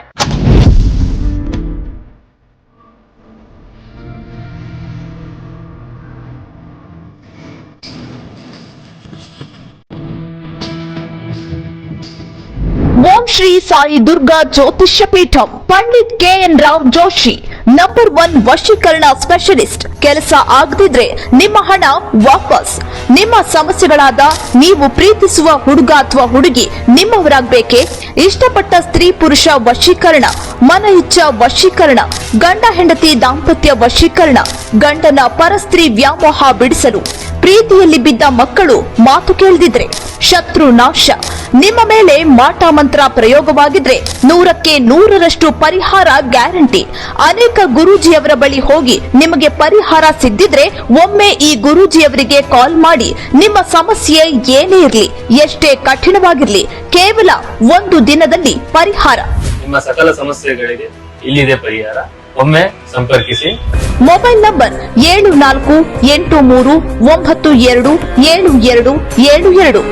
ಓಂ ಶ್ರೀ ಸಾಯಿ ದುರ್ಗಾ ಜ್ಯೋತಿಷ್ಯ ಪೀಠಂ ಪಂಡಿತ್ KN ರಾವ್ ಜೋಶಿ ನಂಬರ್ 1 ವಶೀಕರಣ ಸ್ಪೆಷಲಿಸ್ಟ್. ಕೆಲಸ ಆಗದಿದ್ರೆ ನಿಮ್ಮ ಹಣ ವಾಪಸ್. ನಿಮ್ಮ ಸಮಸ್ಯೆಗಳಾದ ನೀವು ಪ್ರೀತಿಸುವ ಹುಡುಗ ಅಥವಾ ಹುಡುಗಿ ನಿಮ್ಮವರಾಗಬೇಕೆ, ಇಷ್ಟಪಟ್ಟ ಸ್ತ್ರೀ ಪುರುಷ ವಶೀಕರಣ, ಮನ ಇಚ್ಛ ವಶೀಕರಣ, ಗಂಡ ಹೆಂಡತಿ ದಾಂಪತ್ಯ ವಶೀಕರಣ, ಗಂಡನ ಪರಸ್ತ್ರೀ ವ್ಯಾಮೋಹ ಬಿಡಿಸಲು, ಪ್ರೀತಿಯಲ್ಲಿ ಬಿದ್ದ ಮಕ್ಕಳು ಮಾತು ಕೇಳದಿದ್ರೆ, ಶತ್ರು ನಾಶ, ನಿಮ್ಮ ಮೇಲೆ ಮಾಟ ಮಂತ್ರ ಪ್ರಯೋಗವಾಗಿದ್ರೆ 100ಕ್ಕೆ 100ರಷ್ಟು ಪರಿಹಾರ ಗ್ಯಾರಂಟಿ. ಅನೇಕ ಗುರೂಜಿಯವರ ಬಳಿ ಹೋಗಿ ನಿಮಗೆ ಪರಿಹಾರ ಸಿದ್ದಿದ್ರೆ ಒಮ್ಮೆ ಈ ಗುರೂಜಿಯವರಿಗೆ ಕಾಲ್ ಮಾಡಿ. ನಿಮ್ಮ ಸಮಸ್ಯೆ ಏನೇ ಇರಲಿ, ಎಷ್ಟೇ ಕಠಿಣವಾಗಿರ್ಲಿ, ಕೇವಲ 1 ದಿನದಲ್ಲಿ ಪರಿಹಾರ. ನಿಮ್ಮ ಸಕಲ ಸಮಸ್ಯೆಗಳಿಗೆ ಇಲ್ಲಿದೆ ಪರಿಹಾರ. ಒಮ್ಮೆ ಸಂಪರ್ಕಿಸಿ. Mobile number 7492927272.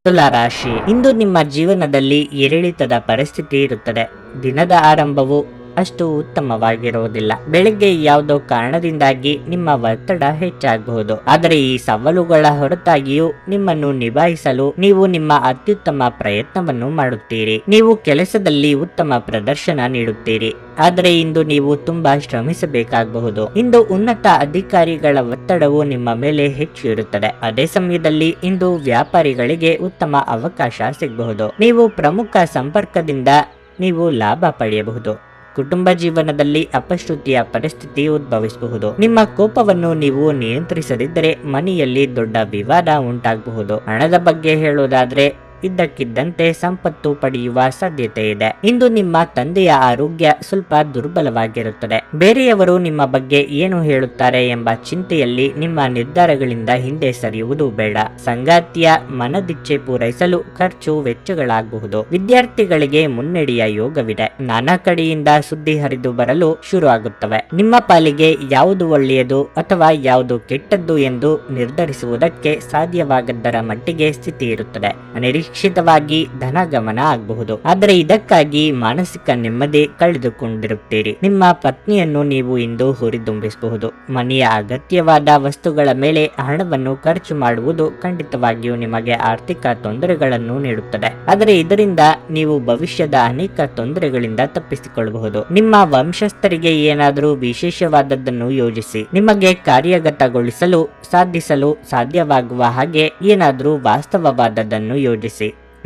ತುಲಾ ರಾಶಿ, ಇಂದು ನಿಮ್ಮ ಜೀವನದಲ್ಲಿ ಏರಿಳಿತದ ಪರಿಸ್ಥಿತಿ ಇರುತ್ತದೆ. ದಿನದ ಆರಂಭವು ಅಷ್ಟು ಉತ್ತಮವಾಗಿರುವುದಿಲ್ಲ. ಬೆಳಗ್ಗೆ ಯಾವುದೋ ಕಾರಣದಿಂದಾಗಿ ನಿಮ್ಮ ಒತ್ತಡ ಹೆಚ್ಚಾಗಬಹುದು. ಆದರೆ ಈ ಸವಾಲುಗಳ ಹೊರತಾಗಿಯೂ ನಿಮ್ಮನ್ನು ನಿಭಾಯಿಸಲು ನೀವು ನಿಮ್ಮ ಅತ್ಯುತ್ತಮ ಪ್ರಯತ್ನವನ್ನು ಮಾಡುತ್ತೀರಿ. ನೀವು ಕೆಲಸದಲ್ಲಿ ಉತ್ತಮ ಪ್ರದರ್ಶನ ನೀಡುತ್ತೀರಿ. ಆದರೆ ಇಂದು ನೀವು ತುಂಬಾ ಶ್ರಮಿಸಬೇಕಾಗಬಹುದು. ಇಂದು ಉನ್ನತ ಅಧಿಕಾರಿಗಳ ಒತ್ತಡವು ನಿಮ್ಮ ಮೇಲೆ ಹೆಚ್ಚು ಇರುತ್ತದೆ. ಅದೇ ಸಮಯದಲ್ಲಿ ಇಂದು ವ್ಯಾಪಾರಿಗಳಿಗೆ ಉತ್ತಮ ಅವಕಾಶ ಸಿಗಬಹುದು. ನೀವು ಪ್ರಮುಖ ಸಂಪರ್ಕದಿಂದ ನೀವು ಲಾಭ ಪಡೆಯಬಹುದು. ಕುಟುಂಬ ಜೀವನದಲ್ಲಿ ಅಪಶ್ರುತಿಯ ಪರಿಸ್ಥಿತಿ ಉದ್ಭವಿಸಬಹುದು. ನಿಮ್ಮ ಕೋಪವನ್ನು ನೀವು ನಿಯಂತ್ರಿಸದಿದ್ದರೆ ಮನೆಯಲ್ಲಿ ದೊಡ್ಡ ವಿವಾದ ಉಂಟಾಗಬಹುದು. ಹಣದ ಬಗ್ಗೆ ಹೇಳುವುದಾದ್ರೆ ಇದ್ದಕ್ಕಿದ್ದಂತೆ ಸಂಪತ್ತು ಪಡೆಯುವ ಸಾಧ್ಯತೆ ಇದೆ. ಇಂದು ನಿಮ್ಮ ತಂದೆಯ ಆರೋಗ್ಯ ಸ್ವಲ್ಪ ದುರ್ಬಲವಾಗಿರುತ್ತದೆ. ಬೇರೆಯವರು ನಿಮ್ಮ ಬಗ್ಗೆ ಏನು ಹೇಳುತ್ತಾರೆ ಎಂಬ ಚಿಂತೆಯಲ್ಲಿ ನಿಮ್ಮ ನಿರ್ಧಾರಗಳಿಂದ ಹಿಂದೆ ಸರಿಯುವುದು ಬೇಡ. ಸಂಗಾತಿಯ ಮನದಿಚ್ಛೆ ಪೂರೈಸಲು ಖರ್ಚು ವೆಚ್ಚಗಳಾಗಬಹುದು. ವಿದ್ಯಾರ್ಥಿಗಳಿಗೆ ಮುನ್ನಡೆಯ ಯೋಗವಿದೆ. ನಾನಾ ಕಡೆಯಿಂದ ಸುದ್ದಿ ಹರಿದು ಬರಲು ಶುರು ಆಗುತ್ತವೆ. ನಿಮ್ಮ ಪಾಲಿಗೆ ಯಾವುದು ಒಳ್ಳೆಯದು ಅಥವಾ ಯಾವುದು ಕೆಟ್ಟದ್ದು ಎಂದು ನಿರ್ಧರಿಸುವುದಕ್ಕೆ ಸಾಧ್ಯವಾಗದ್ದರ ಮಟ್ಟಿಗೆ ಸ್ಥಿತಿ ಇರುತ್ತದೆ. ನಿರೀಕ್ಷಿತವಾಗಿ ಧನಗಮನ ಆಗಬಹುದು. ಆದರೆ ಇದಕ್ಕಾಗಿ ಮಾನಸಿಕ ನೆಮ್ಮದಿ ಕಳೆದುಕೊಂಡಿರುತ್ತೀರಿ. ನಿಮ್ಮ ಪತ್ನಿಯನ್ನು ನೀವು ಇಂದು ಹುರಿದುಂಬಿಸಬಹುದು. ಮನೆಯ ಅಗತ್ಯವಾದ ವಸ್ತುಗಳ ಮೇಲೆ ಹಣವನ್ನು ಖರ್ಚು ಮಾಡುವುದು ಖಂಡಿತವಾಗಿಯೂ ನಿಮಗೆ ಆರ್ಥಿಕ ತೊಂದರೆಗಳನ್ನು ನೀಡುತ್ತದೆ. ಆದರೆ ಇದರಿಂದ ನೀವು ಭವಿಷ್ಯದ ಅನೇಕ ತೊಂದರೆಗಳಿಂದ ತಪ್ಪಿಸಿಕೊಳ್ಳಬಹುದು. ನಿಮ್ಮ ವಂಶಸ್ಥರಿಗೆ ಏನಾದರೂ ವಿಶೇಷವಾದದ್ದನ್ನು ಯೋಜಿಸಿ. ನಿಮಗೆ ಕಾರ್ಯಗತಗೊಳಿಸಲು ಸಾಧಿಸಲು ಸಾಧ್ಯವಾಗುವ ಹಾಗೆ ಏನಾದರೂ ವಾಸ್ತವವಾದದ್ದನ್ನು ಯೋಜಿಸಿ.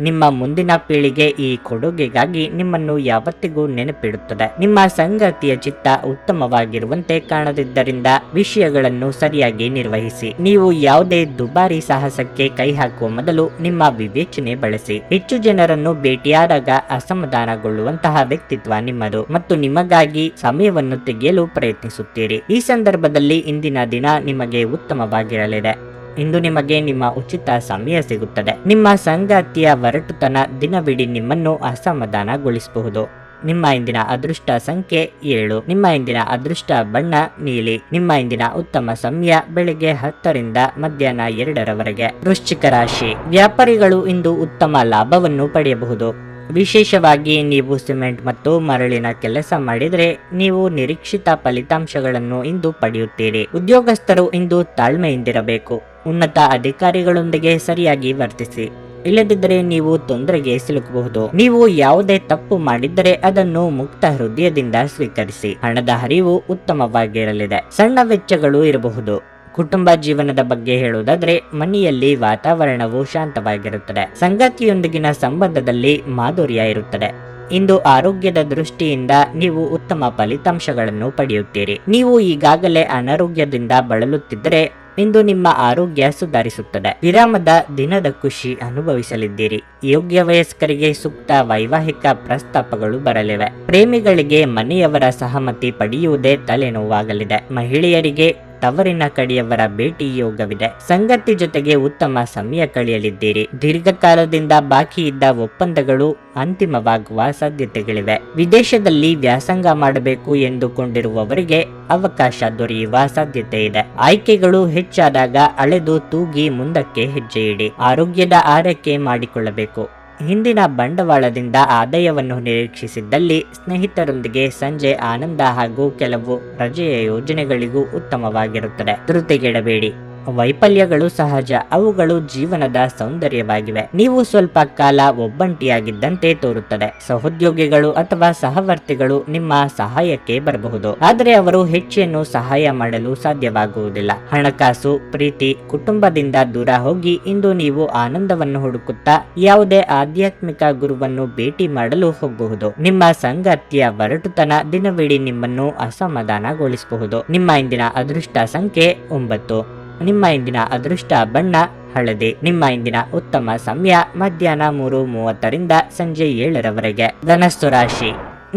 ನಿಮ್ಮ ಮುಂದಿನ ಪೀಳಿಗೆ ಈ ಕೊಡುಗೆಗಾಗಿ ನಿಮ್ಮನ್ನು ಯಾವತ್ತಿಗೂ ನೆನಪಿಡುತ್ತದೆ. ನಿಮ್ಮ ಸಂಗಾತಿಯ ಚಿತ್ತ ಉತ್ತಮವಾಗಿರುವಂತೆ ಕಾಣದಿದ್ದರಿಂದ ವಿಷಯಗಳನ್ನು ಸರಿಯಾಗಿ ನಿರ್ವಹಿಸಿ. ನೀವು ಯಾವುದೇ ದುಬಾರಿ ಸಾಹಸಕ್ಕೆ ಕೈ ಹಾಕುವ ಮೊದಲು ನಿಮ್ಮ ವಿವೇಚನೆ ಬಳಸಿ. ಹೆಚ್ಚು ಜನರನ್ನು ಭೇಟಿಯಾದಾಗ ಅಸಮಾಧಾನಗೊಳ್ಳುವಂತಹ ವ್ಯಕ್ತಿತ್ವ ನಿಮ್ಮದು ಮತ್ತು ನಿಮಗಾಗಿ ಸಮಯವನ್ನು ತೆಗೆಯಲು ಪ್ರಯತ್ನಿಸುತ್ತೀರಿ. ಈ ಸಂದರ್ಭದಲ್ಲಿ ಇಂದಿನ ದಿನ ನಿಮಗೆ ಉತ್ತಮವಾಗಿರಲಿದೆ. ಇಂದು ನಿಮಗೆ ನಿಮ್ಮ ಉಚಿತ ಸಮಯ ಸಿಗುತ್ತದೆ. ನಿಮ್ಮ ಸಂಗಾತಿಯ ಒರಟುತನ ದಿನವಿಡೀ ನಿಮ್ಮನ್ನು ಅಸಮಾಧಾನಗೊಳಿಸಬಹುದು. ನಿಮ್ಮ ಇಂದಿನ ಅದೃಷ್ಟ ಸಂಖ್ಯೆ 7. ನಿಮ್ಮ ಇಂದಿನ ಅದೃಷ್ಟ ಬಣ್ಣ ನೀಲಿ. ನಿಮ್ಮ ಇಂದಿನ ಉತ್ತಮ ಸಮಯ ಬೆಳಿಗ್ಗೆ 10 ರಿಂದ ಮಧ್ಯಾಹ್ನ 2ರವರೆಗೆ. ವೃಶ್ಚಿಕ ರಾಶಿ, ವ್ಯಾಪಾರಿಗಳು ಇಂದು ಉತ್ತಮ ಲಾಭವನ್ನು ಪಡೆಯಬಹುದು. ವಿಶೇಷವಾಗಿ ನೀವು ಸಿಮೆಂಟ್ ಮತ್ತು ಮರಳಿನ ಕೆಲಸ ಮಾಡಿದರೆ ನೀವು ನಿರೀಕ್ಷಿತ ಫಲಿತಾಂಶಗಳನ್ನು ಇಂದು ಪಡೆಯುತ್ತೀರಿ. ಉದ್ಯೋಗಸ್ಥರು ಇಂದು ತಾಳ್ಮೆಯಿಂದಿರಬೇಕು. ಉನ್ನತ ಅಧಿಕಾರಿಗಳೊಂದಿಗೆ ಸರಿಯಾಗಿ ವರ್ತಿಸಿ. ಇಲ್ಲದಿದ್ದರೆ ನೀವು ತೊಂದರೆಗೆ ಸಿಲುಕಬಹುದು. ನೀವು ಯಾವುದೇ ತಪ್ಪು ಮಾಡಿದ್ದರೆ ಅದನ್ನು ಮುಕ್ತ ಹೃದಯದಿಂದ ಸ್ವೀಕರಿಸಿ. ಹಣದ ಹರಿವು ಉತ್ತಮವಾಗಿರಲಿದೆ. ಸಣ್ಣ ವೆಚ್ಚಗಳು ಇರಬಹುದು. ಕುಟುಂಬ ಜೀವನದ ಬಗ್ಗೆ ಹೇಳುವುದಾದ್ರೆ ಮನೆಯಲ್ಲಿ ವಾತಾವರಣವು ಶಾಂತವಾಗಿರುತ್ತದೆ. ಸಂಗಾತಿಯೊಂದಿಗಿನ ಸಂಬಂಧದಲ್ಲಿ ಮಾಧುರ್ಯ ಇರುತ್ತದೆ. ಇಂದು ಆರೋಗ್ಯದ ದೃಷ್ಟಿಯಿಂದ ನೀವು ಉತ್ತಮ ಫಲಿತಾಂಶಗಳನ್ನು ಪಡೆಯುತ್ತೀರಿ. ನೀವು ಈಗಾಗಲೇ ಅನಾರೋಗ್ಯದಿಂದ ಬಳಲುತ್ತಿದ್ದರೆ ಇಂದು ನಿಮ್ಮ ಆರೋಗ್ಯ ಸುಧಾರಿಸುತ್ತದೆ. ವಿರಾಮದ ದಿನದ ಖುಷಿ ಅನುಭವಿಸಲಿದ್ದೀರಿ. ಯೋಗ್ಯ ವಯಸ್ಕರಿಗೆ ಸೂಕ್ತ ವೈವಾಹಿಕ ಪ್ರಸ್ತಾಪಗಳು ಬರಲಿವೆ. ಪ್ರೇಮಿಗಳಿಗೆ ಮನೆಯವರ ಸಹಮತಿ ಪಡೆಯುವುದೇ ತಲೆನೋವಾಗಲಿದೆ. ಮಹಿಳೆಯರಿಗೆ ತವರಿನ ಕಡೆಯವರ ಭೇಟಿ ಯೋಗವಿದೆ. ಸಂಗತಿ ಜೊತೆಗೆ ಉತ್ತಮ ಸಮಯ ಕಳೆಯಲಿದ್ದೀರಿ. ದೀರ್ಘಕಾಲದಿಂದ ಬಾಕಿ ಇದ್ದ ಒಪ್ಪಂದಗಳು ಅಂತಿಮವಾಗುವ ಸಾಧ್ಯತೆಗಳಿವೆ. ವಿದೇಶದಲ್ಲಿ ವ್ಯಾಸಂಗ ಮಾಡಬೇಕು ಎಂದುಕೊಂಡಿರುವವರಿಗೆ ಅವಕಾಶ ದೊರೆಯುವ ಸಾಧ್ಯತೆ ಇದೆ. ಆಯ್ಕೆಗಳು ಹೆಚ್ಚಾದಾಗ ಅಳೆದು ತೂಗಿ ಮುಂದಕ್ಕೆ ಹೆಜ್ಜೆ ಇಡಿ. ಆರೋಗ್ಯದ ಆರೈಕೆ ಮಾಡಿಕೊಳ್ಳಬೇಕು. ಹಿಂದಿನ ಬಂಡವಾಳದಿಂದ ಆದಾಯವನ್ನು ನಿರೀಕ್ಷಿಸಿದ್ದಲ್ಲಿ ಸ್ನೇಹಿತರೊಂದಿಗೆ ಸಂಜೆ ಆನಂದ ಹಾಗೂ ಕೆಲವು ರಜೆಯ ಯೋಜನೆಗಳಿಗೂ ಉತ್ತಮವಾಗಿರುತ್ತದೆ. ಧೃತಿಗೆಡಬೇಡಿ. ವೈಫಲ್ಯಗಳು ಸಹಜ, ಅವುಗಳು ಜೀವನದ ಸೌಂದರ್ಯವಾಗಿವೆ. ನೀವು ಸ್ವಲ್ಪ ಕಾಲ ಒಬ್ಬಂಟಿಯಾಗಿದ್ದಂತೆ ತೋರುತ್ತದೆ. ಸಹೋದ್ಯೋಗಿಗಳು ಅಥವಾ ಸಹವರ್ತಿಗಳು ನಿಮ್ಮ ಸಹಾಯಕ್ಕೆ ಬರಬಹುದು, ಆದರೆ ಅವರು ಹೆಚ್ಚೇನು ಸಹಾಯ ಮಾಡಲು ಸಾಧ್ಯವಾಗುವುದಿಲ್ಲ. ಹಣಕಾಸು, ಪ್ರೀತಿ, ಕುಟುಂಬದಿಂದ ದೂರ ಹೋಗಿ ಇಂದು ನೀವು ಆನಂದವನ್ನು ಹುಡುಕುತ್ತಾ ಯಾವುದೇ ಆಧ್ಯಾತ್ಮಿಕ ಗುರುವನ್ನು ಭೇಟಿ ಮಾಡಲು ಹೋಗಬಹುದು. ನಿಮ್ಮ ಸಂಗಾತಿಯ ಒರಟುತನ ದಿನವಿಡೀ ನಿಮ್ಮನ್ನು ಅಸಮಾಧಾನಗೊಳಿಸಬಹುದು. ನಿಮ್ಮ ಇಂದಿನ ಅದೃಷ್ಟ ಸಂಖ್ಯೆ 9. ನಿಮ್ಮ ಇಂದಿನ ಅದೃಷ್ಟ ಬಣ್ಣ ಹಳದಿ. ನಿಮ್ಮ ಇಂದಿನ ಉತ್ತಮ ಸಮಯ ಮಧ್ಯಾಹ್ನ 3:30ರಿಂದ ಸಂಜೆ 7ರವರೆಗೆ. ಧನಸ್ಸು ರಾಶಿ.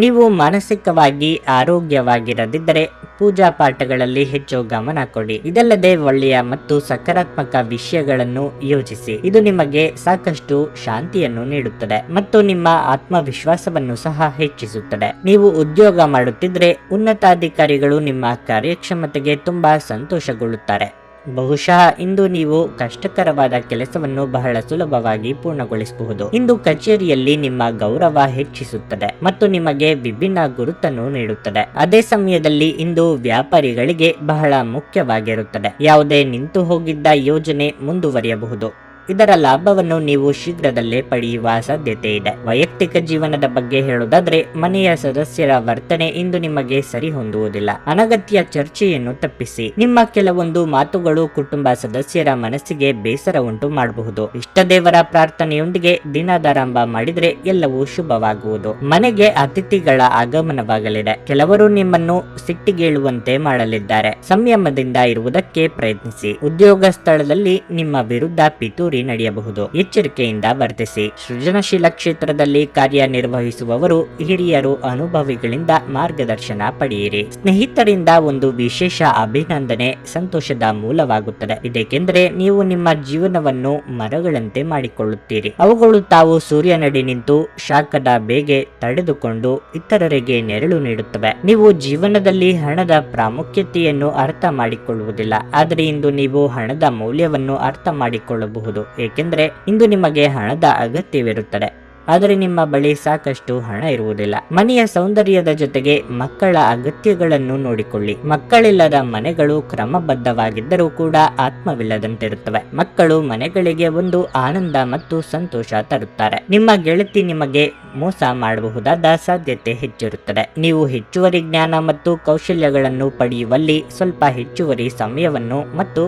ನೀವು ಮಾನಸಿಕವಾಗಿ ಆರೋಗ್ಯವಾಗಿರದಿದ್ದರೆ ಪೂಜಾ ಪಾಠಗಳಲ್ಲಿ ಹೆಚ್ಚು ಗಮನ ಕೊಡಿ. ಇದಲ್ಲದೆ ಒಳ್ಳೆಯ ಮತ್ತು ಸಕಾರಾತ್ಮಕ ವಿಷಯಗಳನ್ನು ಯೋಚಿಸಿ. ಇದು ನಿಮಗೆ ಸಾಕಷ್ಟು ಶಾಂತಿಯನ್ನು ನೀಡುತ್ತದೆ ಮತ್ತು ನಿಮ್ಮ ಆತ್ಮವಿಶ್ವಾಸವನ್ನು ಸಹ ಹೆಚ್ಚಿಸುತ್ತದೆ. ನೀವು ಉದ್ಯೋಗ ಮಾಡುತ್ತಿದ್ರೆ ಉನ್ನತಾಧಿಕಾರಿಗಳು ನಿಮ್ಮ ಕಾರ್ಯಕ್ಷಮತೆಗೆ ತುಂಬಾ ಸಂತೋಷಗೊಳ್ಳುತ್ತಾರೆ. ಬಹುಶಃ ಇಂದು ನೀವು ಕಷ್ಟಕರವಾದ ಕೆಲಸವನ್ನು ಬಹಳ ಸುಲಭವಾಗಿ ಪೂರ್ಣಗೊಳಿಸಬಹುದು. ಇಂದು ಕಚೇರಿಯಲ್ಲಿ ನಿಮ್ಮ ಗೌರವ ಹೆಚ್ಚಿಸುತ್ತದೆ ಮತ್ತು ನಿಮಗೆ ವಿಭಿನ್ನ ಗುರುತನ್ನು ನೀಡುತ್ತದೆ. ಅದೇ ಸಮಯದಲ್ಲಿ ಇಂದು ವ್ಯಾಪಾರಿಗಳಿಗೆ ಬಹಳ ಮುಖ್ಯವಾಗಿರುತ್ತದೆ. ಯಾವುದೇ ನಿಂತು ಹೋಗಿದ್ದ ಯೋಜನೆ ಮುಂದುವರಿಯಬಹುದು. ಇದರ ಲಾಭವನ್ನು ನೀವು ಶೀಘ್ರದಲ್ಲೇ ಪಡೆಯುವ ಸಾಧ್ಯತೆ ಇದೆ. ವೈಯಕ್ತಿಕ ಜೀವನದ ಬಗ್ಗೆ ಹೇಳುವುದಾದ್ರೆ ಮನೆಯ ಸದಸ್ಯರ ವರ್ತನೆ ಇಂದು ನಿಮಗೆ ಸರಿ ಹೊಂದುವುದಿಲ್ಲ. ಅನಗತ್ಯ ಚರ್ಚೆಯನ್ನು ತಪ್ಪಿಸಿ. ನಿಮ್ಮ ಕೆಲವೊಂದು ಮಾತುಗಳು ಕುಟುಂಬ ಸದಸ್ಯರ ಮನಸ್ಸಿಗೆ ಬೇಸರ ಉಂಟು ಮಾಡಬಹುದು. ಇಷ್ಟದೇವರ ಪ್ರಾರ್ಥನೆಯೊಂದಿಗೆ ದಿನದಾರಂಭ ಮಾಡಿದ್ರೆ ಎಲ್ಲವೂ ಶುಭವಾಗುವುದು. ಮನೆಗೆ ಅತಿಥಿಗಳ ಆಗಮನವಾಗಲಿದೆ. ಕೆಲವರು ನಿಮ್ಮನ್ನು ಸಿಟ್ಟಿಗೇಳುವಂತೆ ಮಾಡಲಿದ್ದಾರೆ. ಸಂಯಮದಿಂದ ಇರುವುದಕ್ಕೆ ಪ್ರಯತ್ನಿಸಿ. ಉದ್ಯೋಗ ಸ್ಥಳದಲ್ಲಿ ನಿಮ್ಮ ವಿರುದ್ಧ ಪಿತೂರಿ ನಡೆಯಬಹುದು. ಎಚ್ಚರಿಕೆಯಿಂದ ವರ್ತಿಸಿ. ಸೃಜನಶೀಲ ಕ್ಷೇತ್ರದಲ್ಲಿ ಕಾರ್ಯನಿರ್ವಹಿಸುವವರು ಹಿರಿಯರು ಅನುಭವಿಗಳಿಂದ ಮಾರ್ಗದರ್ಶನ ಪಡೆಯಿರಿ. ಸ್ನೇಹಿತರಿಂದ ಒಂದು ವಿಶೇಷ ಅಭಿನಂದನೆ ಸಂತೋಷದ ಮೂಲವಾಗುತ್ತದೆ. ಇದಕ್ಕೆಂದರೆ ನೀವು ನಿಮ್ಮ ಜೀವನವನ್ನು ಮರಗಳಂತೆ ಮಾಡಿಕೊಳ್ಳುತ್ತೀರಿ. ಅವುಗಳು ತಾವು ಸೂರ್ಯನಡಿ ನಿಂತು ಶಾಖದ ಬೇಗೆ ತಡೆದುಕೊಂಡು ಇತರರಿಗೆ ನೆರಳು ನೀಡುತ್ತವೆ. ನೀವು ಜೀವನದಲ್ಲಿ ಹಣದ ಪ್ರಾಮುಖ್ಯತೆಯನ್ನು ಅರ್ಥ ಮಾಡಿಕೊಳ್ಳುವುದಿಲ್ಲ, ಆದರೆ ಇಂದು ನೀವು ಹಣದ ಮೌಲ್ಯವನ್ನು ಅರ್ಥ ಮಾಡಿಕೊಳ್ಳಬಹುದು. ಏಕೆಂದರೆ ಇಂದು ನಿಮಗೆ ಹಣದ ಅಗತ್ಯವಿರುತ್ತದೆ, ಆದರೆ ನಿಮ್ಮ ಬಳಿ ಸಾಕಷ್ಟು ಹಣ ಇರುವುದಿಲ್ಲ. ಮನೆಯ ಸೌಂದರ್ಯದ ಜೊತೆಗೆ ಮಕ್ಕಳ ಅಗತ್ಯಗಳನ್ನು ನೋಡಿಕೊಳ್ಳಿ. ಮಕ್ಕಳಿಲ್ಲದ ಮನೆಗಳು ಕ್ರಮಬದ್ಧವಾಗಿದ್ದರೂ ಕೂಡ ಆತ್ಮವಿಲ್ಲದಂತಿರುತ್ತವೆ. ಮಕ್ಕಳು ಮನೆಗಳಿಗೆ ಒಂದು ಆನಂದ ಮತ್ತು ಸಂತೋಷ ತರುತ್ತಾರೆ. ನಿಮ್ಮ ಗೆಳತಿ ನಿಮಗೆ ಮೋಸ ಮಾಡಬಹುದಾದ ಸಾಧ್ಯತೆ ಹೆಚ್ಚಿರುತ್ತದೆ. ನೀವು ಹೆಚ್ಚುವರಿ ಜ್ಞಾನ ಮತ್ತು ಕೌಶಲ್ಯಗಳನ್ನು ಪಡೆಯುವಲ್ಲಿ ಸ್ವಲ್ಪ ಹೆಚ್ಚುವರಿ ಸಮಯವನ್ನು ಮತ್ತು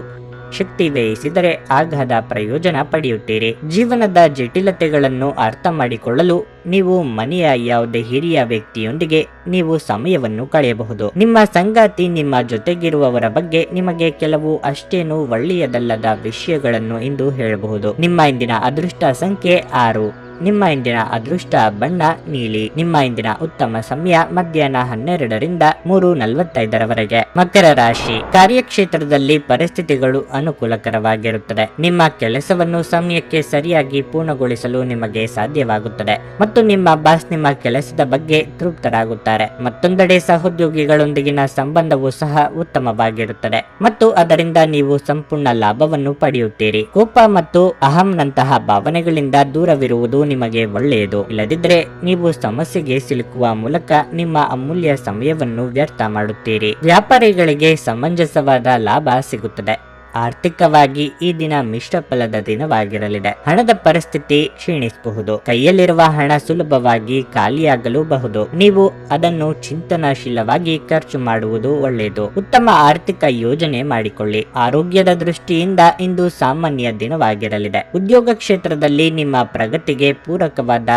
ಶಕ್ತಿ ವ್ಯಯಿಸಿದರೆ ಅಗಾಧ ಪ್ರಯೋಜನ ಪಡೆಯುತ್ತೀರಿ. ಜೀವನದ ಜಟಿಲತೆಗಳನ್ನು ಅರ್ಥ ಮಾಡಿಕೊಳ್ಳಲು ನೀವು ಮನೆಯ ಯಾವುದೇ ಹಿರಿಯ ವ್ಯಕ್ತಿಯೊಂದಿಗೆ ನೀವು ಸಮಯವನ್ನು ಕಳೆಯಬಹುದು. ನಿಮ್ಮ ಸಂಗಾತಿ ನಿಮ್ಮ ಜೊತೆಗಿರುವವರ ಬಗ್ಗೆ ನಿಮಗೆ ಕೆಲವು ಅಷ್ಟೇನು ಒಳ್ಳೆಯದಲ್ಲದ ವಿಷಯಗಳನ್ನು ಇಂದು ಹೇಳಬಹುದು. ನಿಮ್ಮ ಇಂದಿನ ಅದೃಷ್ಟ ಸಂಖ್ಯೆ 6. ನಿಮ್ಮ ಇಂದಿನ ಅದೃಷ್ಟ ಬಣ್ಣ ನೀಲಿ. ನಿಮ್ಮ ಇಂದಿನ ಉತ್ತಮ ಸಮಯ ಮಧ್ಯಾಹ್ನ 12ರಿಂದ 3:45ರವರೆಗೆ. ಮಕರ ರಾಶಿ. ಕಾರ್ಯಕ್ಷೇತ್ರದಲ್ಲಿ ಪರಿಸ್ಥಿತಿಗಳು ಅನುಕೂಲಕರವಾಗಿರುತ್ತದೆ. ನಿಮ್ಮ ಕೆಲಸವನ್ನು ಸಮಯಕ್ಕೆ ಸರಿಯಾಗಿ ಪೂರ್ಣಗೊಳಿಸಲು ನಿಮಗೆ ಸಾಧ್ಯವಾಗುತ್ತದೆ ಮತ್ತು ನಿಮ್ಮ ಬಾಸ್ ನಿಮ್ಮ ಕೆಲಸದ ಬಗ್ಗೆ ತೃಪ್ತರಾಗುತ್ತಾರೆ. ಮತ್ತೊಂದೆಡೆ ಸಹೋದ್ಯೋಗಿಗಳೊಂದಿಗಿನ ಸಂಬಂಧವು ಸಹ ಉತ್ತಮವಾಗಿರುತ್ತದೆ ಮತ್ತು ಅದರಿಂದ ನೀವು ಸಂಪೂರ್ಣ ಲಾಭವನ್ನು ಪಡೆಯುತ್ತೀರಿ. ಕೋಪ ಮತ್ತು ಅಹಂನಂತಹ ಭಾವನೆಗಳಿಂದ ದೂರವಿರುವುದು ನಿಮಗೆ ಒಳ್ಳೆಯದು. ಇಲ್ಲದಿದ್ದರೆ ನೀವು ಸಮಸ್ಯೆಗೆ ಸಿಲುಕುವ ಮೂಲಕ ನಿಮ್ಮ ಅಮೂಲ್ಯ ಸಮಯವನ್ನು ವ್ಯರ್ಥ ಮಾಡುತ್ತೀರಿ. ವ್ಯಾಪಾರಿಗಳಿಗೆ ಸಮಂಜಸವಾದ ಲಾಭ ಸಿಗುತ್ತದೆ. ಆರ್ಥಿಕವಾಗಿ ಈ ದಿನ ಮಿಶ್ರ ಫಲದ ದಿನವಾಗಿರಲಿದೆ. ಹಣದ ಪರಿಸ್ಥಿತಿ ಕ್ಷೀಣಿಸಬಹುದು. ಕೈಯಲ್ಲಿರುವ ಹಣ ಸುಲಭವಾಗಿ ಖಾಲಿಯಾಗಲೂಬಹುದು. ನೀವು ಅದನ್ನು ಚಿಂತನಾಶೀಲವಾಗಿ ಖರ್ಚು ಮಾಡುವುದು ಒಳ್ಳೆಯದು. ಉತ್ತಮ ಆರ್ಥಿಕ ಯೋಜನೆ ಮಾಡಿಕೊಳ್ಳಿ. ಆರೋಗ್ಯದ ದೃಷ್ಟಿಯಿಂದ ಇಂದು ಸಾಮಾನ್ಯ ದಿನವಾಗಿರಲಿದೆ. ಉದ್ಯೋಗ ಕ್ಷೇತ್ರದಲ್ಲಿ ನಿಮ್ಮ ಪ್ರಗತಿಗೆ ಪೂರಕವಾದ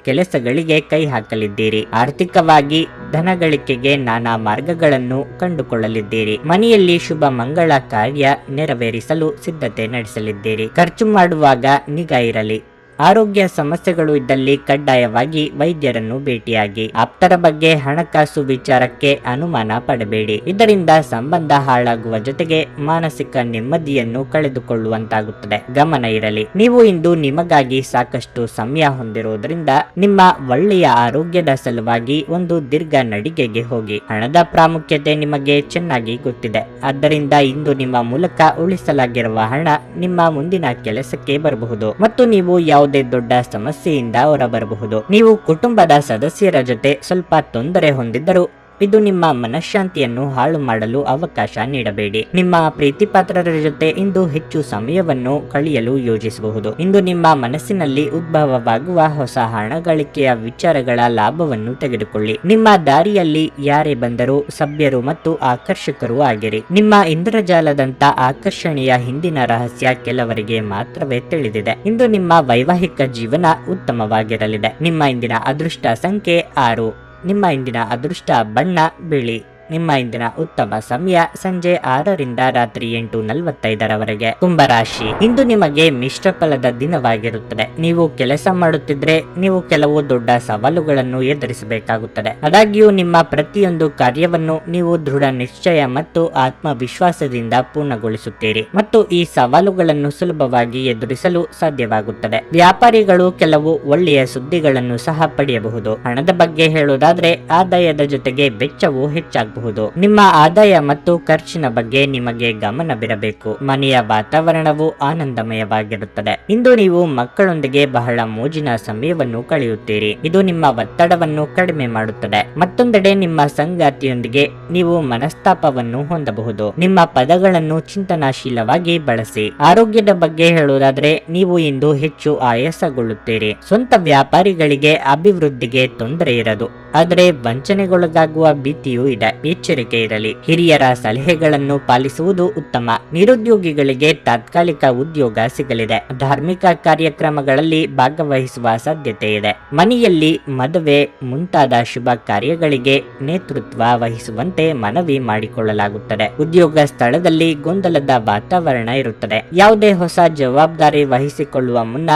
ಕೆಲಸಗಳಿಗೆ ಕೈ ಹಾಕಲಿದ್ದೀರಿ. ಆರ್ಥಿಕವಾಗಿ ಧನಗಳಿಕೆಗೆ ನಾನಾ ಮಾರ್ಗಗಳನ್ನು ಕಂಡುಕೊಳ್ಳಲಿದ್ದೀರಿ. ಮನೆಯಲ್ಲಿ ಶುಭ ಮಂಗಳ ಕಾರ್ಯ ನೆರವೇರಿಸಲು ಸಿದ್ಧತೆ ನಡೆಸಲಿದ್ದೀರಿ. ಖರ್ಚು ಮಾಡುವಾಗ ನಿಗಾ ಇರಲಿ. ಆರೋಗ್ಯ ಸಮಸ್ಯೆಗಳು ಇದ್ದಲ್ಲಿ ಕಡ್ಡಾಯವಾಗಿ ವೈದ್ಯರನ್ನು ಭೇಟಿಯಾಗಿ. ಆಪ್ತರ ಬಗ್ಗೆ ಹಣಕಾಸು ವಿಚಾರಕ್ಕೆ ಅನುಮಾನ ಪಡಬೇಡಿ. ಇದರಿಂದ ಸಂಬಂಧ ಹಾಳಾಗುವ ಜೊತೆಗೆ ಮಾನಸಿಕ ನೆಮ್ಮದಿಯನ್ನು ಕಳೆದುಕೊಳ್ಳುವಂತಾಗುತ್ತದೆ. ಗಮನ ಇರಲಿ. ನೀವು ಇಂದು ನಿಮಗಾಗಿ ಸಾಕಷ್ಟು ಸಮಯ ಹೊಂದಿರುವುದರಿಂದ ನಿಮ್ಮ ಒಳ್ಳೆಯ ಆರೋಗ್ಯದ ಸಲುವಾಗಿ ಒಂದು ದೀರ್ಘ ನಡಿಗೆಗೆ ಹೋಗಿ. ಹಣದ ಪ್ರಾಮುಖ್ಯತೆ ನಿಮಗೆ ಚೆನ್ನಾಗಿ ಗೊತ್ತಿದೆ. ಆದ್ದರಿಂದ ಇಂದು ನಿಮ್ಮ ಮೂಲಕ ಉಳಿಸಲಾಗಿರುವ ಹಣ ನಿಮ್ಮ ಮುಂದಿನ ಕೆಲಸಕ್ಕೆ ಬರಬಹುದು ಮತ್ತು ನೀವು ಯಾವುದೇ ದೊಡ್ಡ ಸಮಸ್ಯೆಯಿಂದ ಹೊರಬರಬಹುದು. ನೀವು ಕುಟುಂಬದ ಸದಸ್ಯರ ಜೊತೆ ಸ್ವಲ್ಪ ತೊಂದರೆ ಹೊಂದಿದ್ದರೂ ಇದು ನಿಮ್ಮ ಮನಃಶಾಂತಿಯನ್ನು ಹಾಳು ಮಾಡಲು ಅವಕಾಶ ನೀಡಬೇಡಿ. ನಿಮ್ಮ ಪ್ರೀತಿಪಾತ್ರರ ಜೊತೆ ಇಂದು ಹೆಚ್ಚು ಸಮಯವನ್ನು ಕಳೆಯಲು ಯೋಜಿಸಬಹುದು. ಇಂದು ನಿಮ್ಮ ಮನಸ್ಸಿನಲ್ಲಿ ಉದ್ಭವವಾಗುವ ಹೊಸ ಹಣ ಗಳಿಕೆಯ ವಿಚಾರಗಳ ಲಾಭವನ್ನು ತೆಗೆದುಕೊಳ್ಳಿ. ನಿಮ್ಮ ದಾರಿಯಲ್ಲಿ ಯಾರೇ ಬಂದರೂ ಸಭ್ಯರು ಮತ್ತು ಆಕರ್ಷಕರು ಆಗಿರಿ. ನಿಮ್ಮ ಇಂದ್ರಜಾಲದಂತ ಆಕರ್ಷಣೆಯ ಹಿಂದಿನ ರಹಸ್ಯ ಕೆಲವರಿಗೆ ಮಾತ್ರವೇ ತಿಳಿದಿದೆ. ಇಂದು ನಿಮ್ಮ ವೈವಾಹಿಕ ಜೀವನ ಉತ್ತಮವಾಗಿರಲಿದೆ. ನಿಮ್ಮ ಇಂದಿನ ಅದೃಷ್ಟ ಸಂಖ್ಯೆ 6. ನಿಮ್ಮ ಇಂದಿನ ಅದೃಷ್ಟ ಬಣ್ಣ ಬಿಳಿ. ನಿಮ್ಮ ಇಂದಿನ ಉತ್ತಮ ಸಮಯ ಸಂಜೆ 6 ರಿಂದ ರಾತ್ರಿ 8:45 ಕುಂಭರಾಶಿ. ಇಂದು ನಿಮಗೆ ಮಿಶ್ರ ಫಲದ ದಿನವಾಗಿರುತ್ತದೆ. ನೀವು ಕೆಲಸ ಮಾಡುತ್ತಿದ್ರೆ ನೀವು ಕೆಲವು ದೊಡ್ಡ ಸವಾಲುಗಳನ್ನು ಎದುರಿಸಬೇಕಾಗುತ್ತದೆ. ಆದಾಗ್ಯೂ ನಿಮ್ಮ ಪ್ರತಿಯೊಂದು ಕಾರ್ಯವನ್ನು ನೀವು ದೃಢ ನಿಶ್ಚಯ ಮತ್ತು ಆತ್ಮವಿಶ್ವಾಸದಿಂದ ಪೂರ್ಣಗೊಳಿಸುತ್ತೀರಿ ಮತ್ತು ಈ ಸವಾಲುಗಳನ್ನು ಸುಲಭವಾಗಿ ಎದುರಿಸಲು ಸಾಧ್ಯವಾಗುತ್ತದೆ. ವ್ಯಾಪಾರಿಗಳು ಕೆಲವು ಒಳ್ಳೆಯ ಸುದ್ದಿಗಳನ್ನು ಸಹ ಪಡೆಯಬಹುದು. ಹಣದ ಬಗ್ಗೆ ಹೇಳುವುದಾದ್ರೆ ಆದಾಯದ ಜೊತೆಗೆ ವೆಚ್ಚವು ಹೆಚ್ಚಾಗಬಹುದು. ನಿಮ್ಮ ಆದಾಯ ಮತ್ತು ಖರ್ಚಿನ ಬಗ್ಗೆ ನಿಮಗೆ ಗಮನವಿರಬೇಕು. ಮನೆಯ ವಾತಾವರಣವು ಆನಂದಮಯವಾಗಿರುತ್ತದೆ. ಇಂದು ನೀವು ಮಕ್ಕಳೊಂದಿಗೆ ಬಹಳ ಮೋಜಿನ ಸಮಯವನ್ನು ಕಳೆಯುತ್ತೀರಿ. ಇದು ನಿಮ್ಮ ಒತ್ತಡವನ್ನು ಕಡಿಮೆ ಮಾಡುತ್ತದೆ. ಮತ್ತೊಂದೆಡೆ ನಿಮ್ಮ ಸಂಗಾತಿಯೊಂದಿಗೆ ನೀವು ಮನಸ್ತಾಪವನ್ನು ಹೊಂದಬಹುದು. ನಿಮ್ಮ ಪದಗಳನ್ನು ಚಿಂತನಾಶೀಲವಾಗಿ ಬಳಸಿ. ಆರೋಗ್ಯದ ಬಗ್ಗೆ ಹೇಳುವುದಾದ್ರೆ ನೀವು ಇಂದು ಹೆಚ್ಚು ಆಯಾಸಗೊಳ್ಳುತ್ತೀರಿ. ಸ್ವಂತ ವ್ಯಾಪಾರಿಗಳಿಗೆ ಅಭಿವೃದ್ಧಿಗೆ ತೊಂದರೆ ಇರದು, ಆದರೆ ವಂಚನೆಗೊಳಗಾಗುವ ಭೀತಿಯೂ ಇದೆ. ಎಚ್ಚರಿಕೆ ಇರಲಿ. ಹಿರಿಯರ ಸಲಹೆಗಳನ್ನು ಪಾಲಿಸುವುದು ಉತ್ತಮ. ನಿರುದ್ಯೋಗಿಗಳಿಗೆ ತಾತ್ಕಾಲಿಕ ಉದ್ಯೋಗ ಸಿಗಲಿದೆ. ಧಾರ್ಮಿಕ ಕಾರ್ಯಕ್ರಮಗಳಲ್ಲಿ ಭಾಗವಹಿಸುವ ಸಾಧ್ಯತೆ ಇದೆ. ಮನೆಯಲ್ಲಿ ಮದುವೆ ಮುಂತಾದ ಶುಭ ಕಾರ್ಯಗಳಿಗೆ ನೇತೃತ್ವ ವಹಿಸುವಂತೆ ಮನವಿ ಮಾಡಿಕೊಳ್ಳಲಾಗುತ್ತದೆ. ಉದ್ಯೋಗ ಸ್ಥಳದಲ್ಲಿ ಗೊಂದಲದ ವಾತಾವರಣ ಇರುತ್ತದೆ. ಯಾವುದೇ ಹೊಸ ಜವಾಬ್ದಾರಿ ವಹಿಸಿಕೊಳ್ಳುವ ಮುನ್ನ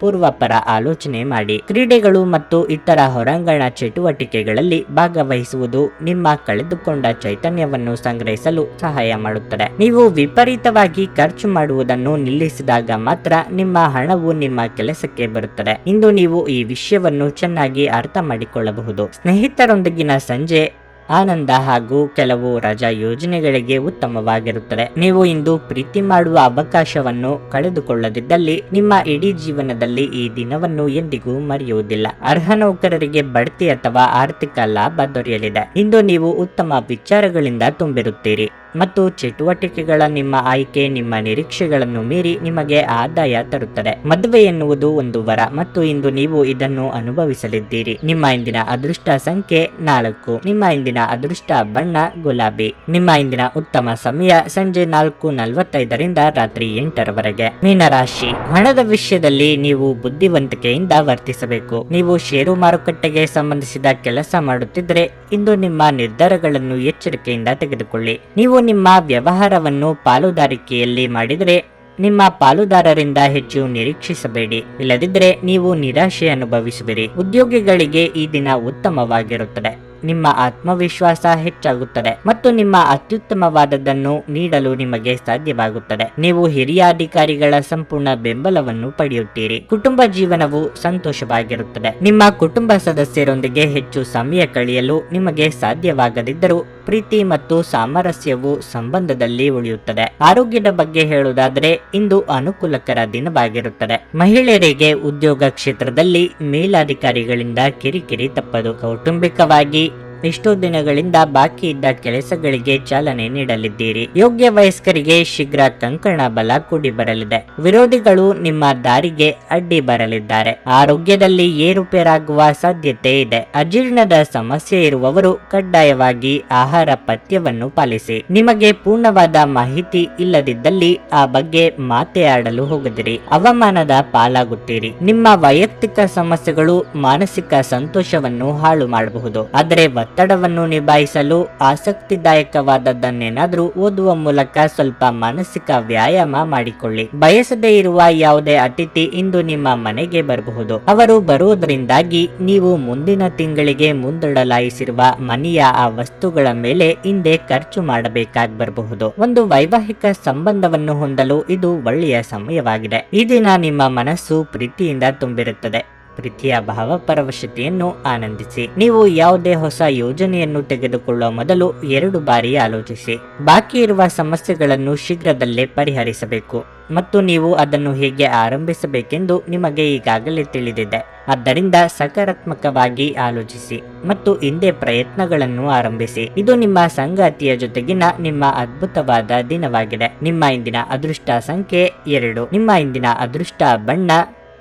ಪೂರ್ವಪರ ಆಲೋಚನೆ ಮಾಡಿ. ಕ್ರೀಡೆಗಳು ಮತ್ತು ಇತರ ಹೊರಾಂಗಣ ಚಟುವಟಿಕೆಗಳಲ್ಲಿ ಭಾಗವಹಿಸುವುದು ನಿಮ್ಮ ಕಳೆದುಕೊಂಡ ಚೈತನ್ಯವನ್ನು ಸಂಗ್ರಹಿಸಲು ಸಹಾಯ ಮಾಡುತ್ತದೆ. ನೀವು ವಿಪರೀತವಾಗಿ ಖರ್ಚು ಮಾಡುವುದನ್ನು ನಿಲ್ಲಿಸಿದಾಗ ಮಾತ್ರ ನಿಮ್ಮ ಹಣವು ನಿಮ್ಮ ಕೆಲಸಕ್ಕೆ ಬರುತ್ತದೆ. ಇಂದು ನೀವು ಈ ವಿಷಯವನ್ನು ಚೆನ್ನಾಗಿ ಅರ್ಥ ಮಾಡಿಕೊಳ್ಳಬಹುದು. ಸ್ನೇಹಿತರೊಂದಿಗಿನ ಸಂಜೆ ಆನಂದ ಹಾಗೂ ಕೆಲವು ರಜಾ ಯೋಜನೆಗಳಿಗೆ ಉತ್ತಮವಾಗಿರುತ್ತದೆ. ನೀವು ಇಂದು ಪ್ರೀತಿ ಮಾಡುವ ಅವಕಾಶವನ್ನು ಕಳೆದುಕೊಳ್ಳದಿದ್ದಲ್ಲಿ ನಿಮ್ಮ ಇಡೀ ಜೀವನದಲ್ಲಿ ಈ ದಿನವನ್ನು ಎಂದಿಗೂ ಮರೆಯುವುದಿಲ್ಲ. ಅರ್ಹ ನೌಕರರಿಗೆ ಬಡ್ತಿ ಅಥವಾ ಆರ್ಥಿಕ ಲಾಭ ದೊರೆಯಲಿದೆ. ಇಂದು ನೀವು ಉತ್ತಮ ವಿಚಾರಗಳಿಂದ ತುಂಬಿರುತ್ತೀರಿ ಮತ್ತು ಚಟುವಟಿಕೆಗಳ ನಿಮ್ಮ ಆಯ್ಕೆ ನಿಮ್ಮ ನಿರೀಕ್ಷೆಗಳನ್ನು ಮೀರಿ ನಿಮಗೆ ಆದಾಯ ತರುತ್ತದೆ. ಮದುವೆ ಎನ್ನುವುದು ಒಂದು ವರ ಮತ್ತು ಇಂದು ನೀವು ಇದನ್ನು ಅನುಭವಿಸಲಿದ್ದೀರಿ. ನಿಮ್ಮ ಇಂದಿನ ಅದೃಷ್ಟ ಸಂಖ್ಯೆ 4. ನಿಮ್ಮ ಇಂದಿನ ಅದೃಷ್ಟ ಬಣ್ಣ ಗುಲಾಬಿ. ನಿಮ್ಮ ಇಂದಿನ ಉತ್ತಮ ಸಮಯ ಸಂಜೆ 4:45 ರಿಂದ ರಾತ್ರಿ 8:00 ಮೀನರಾಶಿ. ಹಣದ ವಿಷಯದಲ್ಲಿ ನೀವು ಬುದ್ಧಿವಂತಿಕೆಯಿಂದ ವರ್ತಿಸಬೇಕು. ನೀವು ಷೇರು ಮಾರುಕಟ್ಟೆಗೆ ಸಂಬಂಧಿಸಿದ ಕೆಲಸ ಮಾಡುತ್ತಿದ್ದರೆ ಇಂದು ನಿಮ್ಮ ನಿರ್ಧಾರಗಳನ್ನು ಎಚ್ಚರಿಕೆಯಿಂದ ತೆಗೆದುಕೊಳ್ಳಿ. ನೀವು ನಿಮ್ಮ ವ್ಯವಹಾರವನ್ನು ಪಾಲುದಾರಿಕೆಯಲ್ಲಿ ಮಾಡಿದರೆ ನಿಮ್ಮ ಪಾಲುದಾರರಿಂದ ಹೆಚ್ಚು ನಿರೀಕ್ಷಿಸಬೇಡಿ. ಇಲ್ಲದಿದ್ದರೆ ನೀವು ನಿರಾಶೆ ಅನುಭವಿಸುವಿರಿ. ಉದ್ಯೋಗಿಗಳಿಗೆ ಈ ದಿನ ಉತ್ತಮವಾಗಿರುತ್ತದೆ. ನಿಮ್ಮ ಆತ್ಮವಿಶ್ವಾಸ ಹೆಚ್ಚಾಗುತ್ತದೆ ಮತ್ತು ನಿಮ್ಮ ಅತ್ಯುತ್ತಮವಾದದ್ದನ್ನು ನೀಡಲು ನಿಮಗೆ ಸಾಧ್ಯವಾಗುತ್ತದೆ. ನೀವು ಹಿರಿಯ ಅಧಿಕಾರಿಗಳ ಸಂಪೂರ್ಣ ಬೆಂಬಲವನ್ನು ಪಡೆಯುತ್ತೀರಿ. ಕುಟುಂಬ ಜೀವನವು ಸಂತೋಷವಾಗಿರುತ್ತದೆ. ನಿಮ್ಮ ಕುಟುಂಬ ಸದಸ್ಯರೊಂದಿಗೆ ಹೆಚ್ಚು ಸಮಯ ಕಳೆಯಲು ನಿಮಗೆ ಸಾಧ್ಯವಾಗದಿದ್ದರೂ ಪ್ರೀತಿ ಮತ್ತು ಸಾಮರಸ್ಯವು ಸಂಬಂಧದಲ್ಲಿ ಉಳಿಯುತ್ತದೆ. ಆರೋಗ್ಯದ ಬಗ್ಗೆ ಹೇಳುವುದಾದರೆ ಇಂದು ಅನುಕೂಲಕರ ದಿನವಾಗಿರುತ್ತದೆ. ಮಹಿಳೆಯರಿಗೆ ಉದ್ಯೋಗ ಕ್ಷೇತ್ರದಲ್ಲಿ ಮೇಲಾಧಿಕಾರಿಗಳಿಂದ ಕಿರಿಕಿರಿ ತಪ್ಪದು. ಕೌಟುಂಬಿಕವಾಗಿ ಎಷ್ಟೋ ದಿನಗಳಿಂದ ಬಾಕಿ ಇದ್ದ ಕೆಲಸಗಳಿಗೆ ಚಾಲನೆ ನೀಡಲಿದ್ದೀರಿ. ಯೋಗ್ಯ ವಯಸ್ಕರಿಗೆ ಶೀಘ್ರ ಕಂಕಣ ಬಲ ಕೂಡಿ ಬರಲಿದೆ. ವಿರೋಧಿಗಳು ನಿಮ್ಮ ದಾರಿಗೆ ಅಡ್ಡಿ ಬರಲಿದ್ದಾರೆ. ಆರೋಗ್ಯದಲ್ಲಿ ಏರುಪೇರಾಗುವ ಸಾಧ್ಯತೆ ಇದೆ. ಅಜೀರ್ಣದ ಸಮಸ್ಯೆ ಇರುವವರು ಕಡ್ಡಾಯವಾಗಿ ಆಹಾರ ಪಥ್ಯವನ್ನು ಪಾಲಿಸಿ. ನಿಮಗೆ ಪೂರ್ಣವಾದ ಮಾಹಿತಿ ಇಲ್ಲದಿದ್ದಲ್ಲಿ ಆ ಬಗ್ಗೆ ಮಾತೆ ಆಡಲು ಹೋಗದಿರಿ. ಅವಮಾನದ ಪಾಲಾಗುತ್ತೀರಿ. ನಿಮ್ಮ ವೈಯಕ್ತಿಕ ಸಮಸ್ಯೆಗಳು ಮಾನಸಿಕ ಸಂತೋಷವನ್ನು ಹಾಳು ಮಾಡಬಹುದು. ಆದರೆ ಒತ್ತಡವನ್ನು ನಿಭಾಯಿಸಲು ಆಸಕ್ತಿದಾಯಕವಾದದ್ದನ್ನೇನಾದ್ರೂ ಓದುವ ಮೂಲಕ ಸ್ವಲ್ಪ ಮಾನಸಿಕ ವ್ಯಾಯಾಮ ಮಾಡಿಕೊಳ್ಳಿ. ಬಯಸದೇ ಇರುವ ಯಾವುದೇ ಅತಿಥಿ ಇಂದು ನಿಮ್ಮ ಮನೆಗೆ ಬರಬಹುದು. ಅವರು ಬರುವುದರಿಂದಾಗಿ ನೀವು ಮುಂದಿನ ತಿಂಗಳಿಗೆ ಮುಂದೂಡಲಾಯಿಸಿರುವ ಮನೆಯ ಆ ವಸ್ತುಗಳ ಮೇಲೆ ಹಿಂದೆ ಖರ್ಚು ಮಾಡಬೇಕಾಗಿ ಬರಬಹುದು. ಒಂದು ವೈವಾಹಿಕ ಸಂಬಂಧವನ್ನು ಹೊಂದಲು ಇದು ಒಳ್ಳೆಯ ಸಮಯವಾಗಿದೆ. ಈ ದಿನ ನಿಮ್ಮ ಮನಸ್ಸು ಪ್ರೀತಿಯಿಂದ ತುಂಬಿರುತ್ತದೆ. ಪ್ರೀತಿಯ ಭಾವಪರವಶತೆಯನ್ನು ಆನಂದಿಸಿ. ನೀವು ಯಾವುದೇ ಹೊಸ ಯೋಜನೆಯನ್ನು ತೆಗೆದುಕೊಳ್ಳುವ ಮೊದಲು 2 ಬಾರಿ ಆಲೋಚಿಸಿ. ಬಾಕಿ ಇರುವ ಸಮಸ್ಯೆಗಳನ್ನು ಶೀಘ್ರದಲ್ಲೇ ಪರಿಹರಿಸಬೇಕು ಮತ್ತು ನೀವು ಅದನ್ನು ಹೇಗೆ ಆರಂಭಿಸಬೇಕೆಂದು ನಿಮಗೆ ಈಗಾಗಲೇ ತಿಳಿದಿದೆ. ಆದ್ದರಿಂದ ಸಕಾರಾತ್ಮಕವಾಗಿ ಆಲೋಚಿಸಿ ಮತ್ತು ಹಿಂದೆ ಪ್ರಯತ್ನಗಳನ್ನು ಆರಂಭಿಸಿ. ಇದು ನಿಮ್ಮ ಸಂಗಾತಿಯ ಜೊತೆಗಿನ ನಿಮ್ಮ ಅದ್ಭುತವಾದ ದಿನವಾಗಿದೆ. ನಿಮ್ಮ ಇಂದಿನ ಅದೃಷ್ಟ ಸಂಖ್ಯೆ 2. ನಿಮ್ಮ ಇಂದಿನ ಅದೃಷ್ಟ ಬಣ್ಣ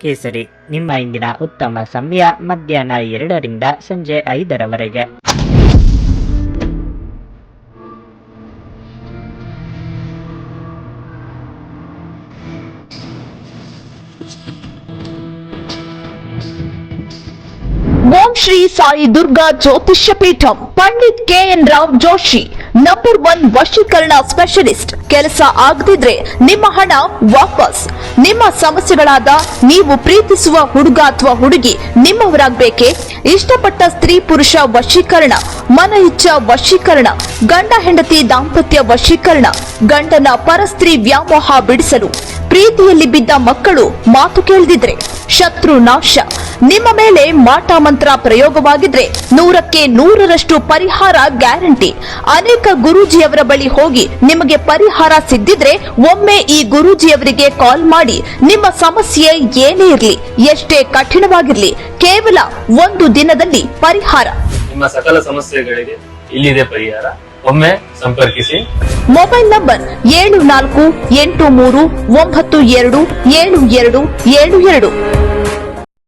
ಕೇಸರಿ. ನಿಮ್ಮ ಇಂದಿನ ಉತ್ತಮ ಸಮಯ ಮಧ್ಯಾಹ್ನ 2 ರಿಂದ ಸಂಜೆ 5 ರವರೆಗೆ. ಓಂ ಶ್ರೀ ಸಾಯಿ ದುರ್ಗಾ ಜ್ಯೋತಿಷ್ಯ ಪೀಠಂ ಪಂಡಿತ್ KN ರಾವ್ ಜೋಶಿ ನಂಬರ್ 1 ವಶೀಕರಣ ಸ್ಪೆಷಲಿಸ್ಟ್. ಕೆಲಸ ಆಗದಿದ್ರೆ ನಿಮ್ಮ ಹಣ ವಾಪಸ್. ನಿಮ್ಮ ಸಮಸ್ಯೆಗಳಾದ ನೀವು ಪ್ರೀತಿಸುವ ಹುಡುಗ ಅಥವಾ ಹುಡುಗಿ ನಿಮ್ಮವರಾಗಬೇಕೆ, ಇಷ್ಟಪಟ್ಟ ಸ್ತ್ರೀ ಪುರುಷ ವಶೀಕರಣ, ಮನ ಇಚ್ಛ ವಶೀಕರಣ, ಗಂಡ ಹೆಂಡತಿ ದಾಂಪತ್ಯ ವಶೀಕರಣ, ಗಂಡನ ಪರಸ್ತ್ರೀ ವ್ಯಾಮೋಹ ಬಿಡಿಸಲು, ಪ್ರೀತಿಯಲ್ಲಿ ಬಿದ್ದ ಮಕ್ಕಳು ಮಾತು ಕೇಳದಿದ್ರೆ, ಶತ್ರು ನಾಶ, ನಿಮ್ಮ ಮೇಲೆ ಮಾಟ ಮಂತ್ರ ಪ್ರಯೋಗವಾಗಿದ್ರೆ 100ಕ್ಕೆ 100ರಷ್ಟು ಪರಿಹಾರ ಗ್ಯಾರಂಟಿ. ಅನೇಕ ಗುರೂಜಿಯವರ ಬಳಿ ಹೋಗಿ ನಿಮಗೆ ಪರಿಹಾರ ಸಿದ್ದಿದ್ರೆ ಒಮ್ಮೆ ಈ ಗುರೂಜಿಯವರಿಗೆ ಕಾಲ್ ಮಾಡಿ. ನಿಮ್ಮ ಸಮಸ್ಯೆ ಏನೇ ಇರಲಿ, ಎಷ್ಟೇ ಕಠಿಣವಾಗಿರ್ಲಿ, ಕೇವಲ 1 ದಿನದಲ್ಲಿ ಪರಿಹಾರ. ನಿಮ್ಮ ಸಕಲ ಸಮಸ್ಯೆಗಳಿಗೆ ಇಲ್ಲಿದೆ ಪರಿಹಾರ. ಒಮ್ಮೆ ಸಂಪರ್ಕಿಸಿ. Mobile number 7483927272.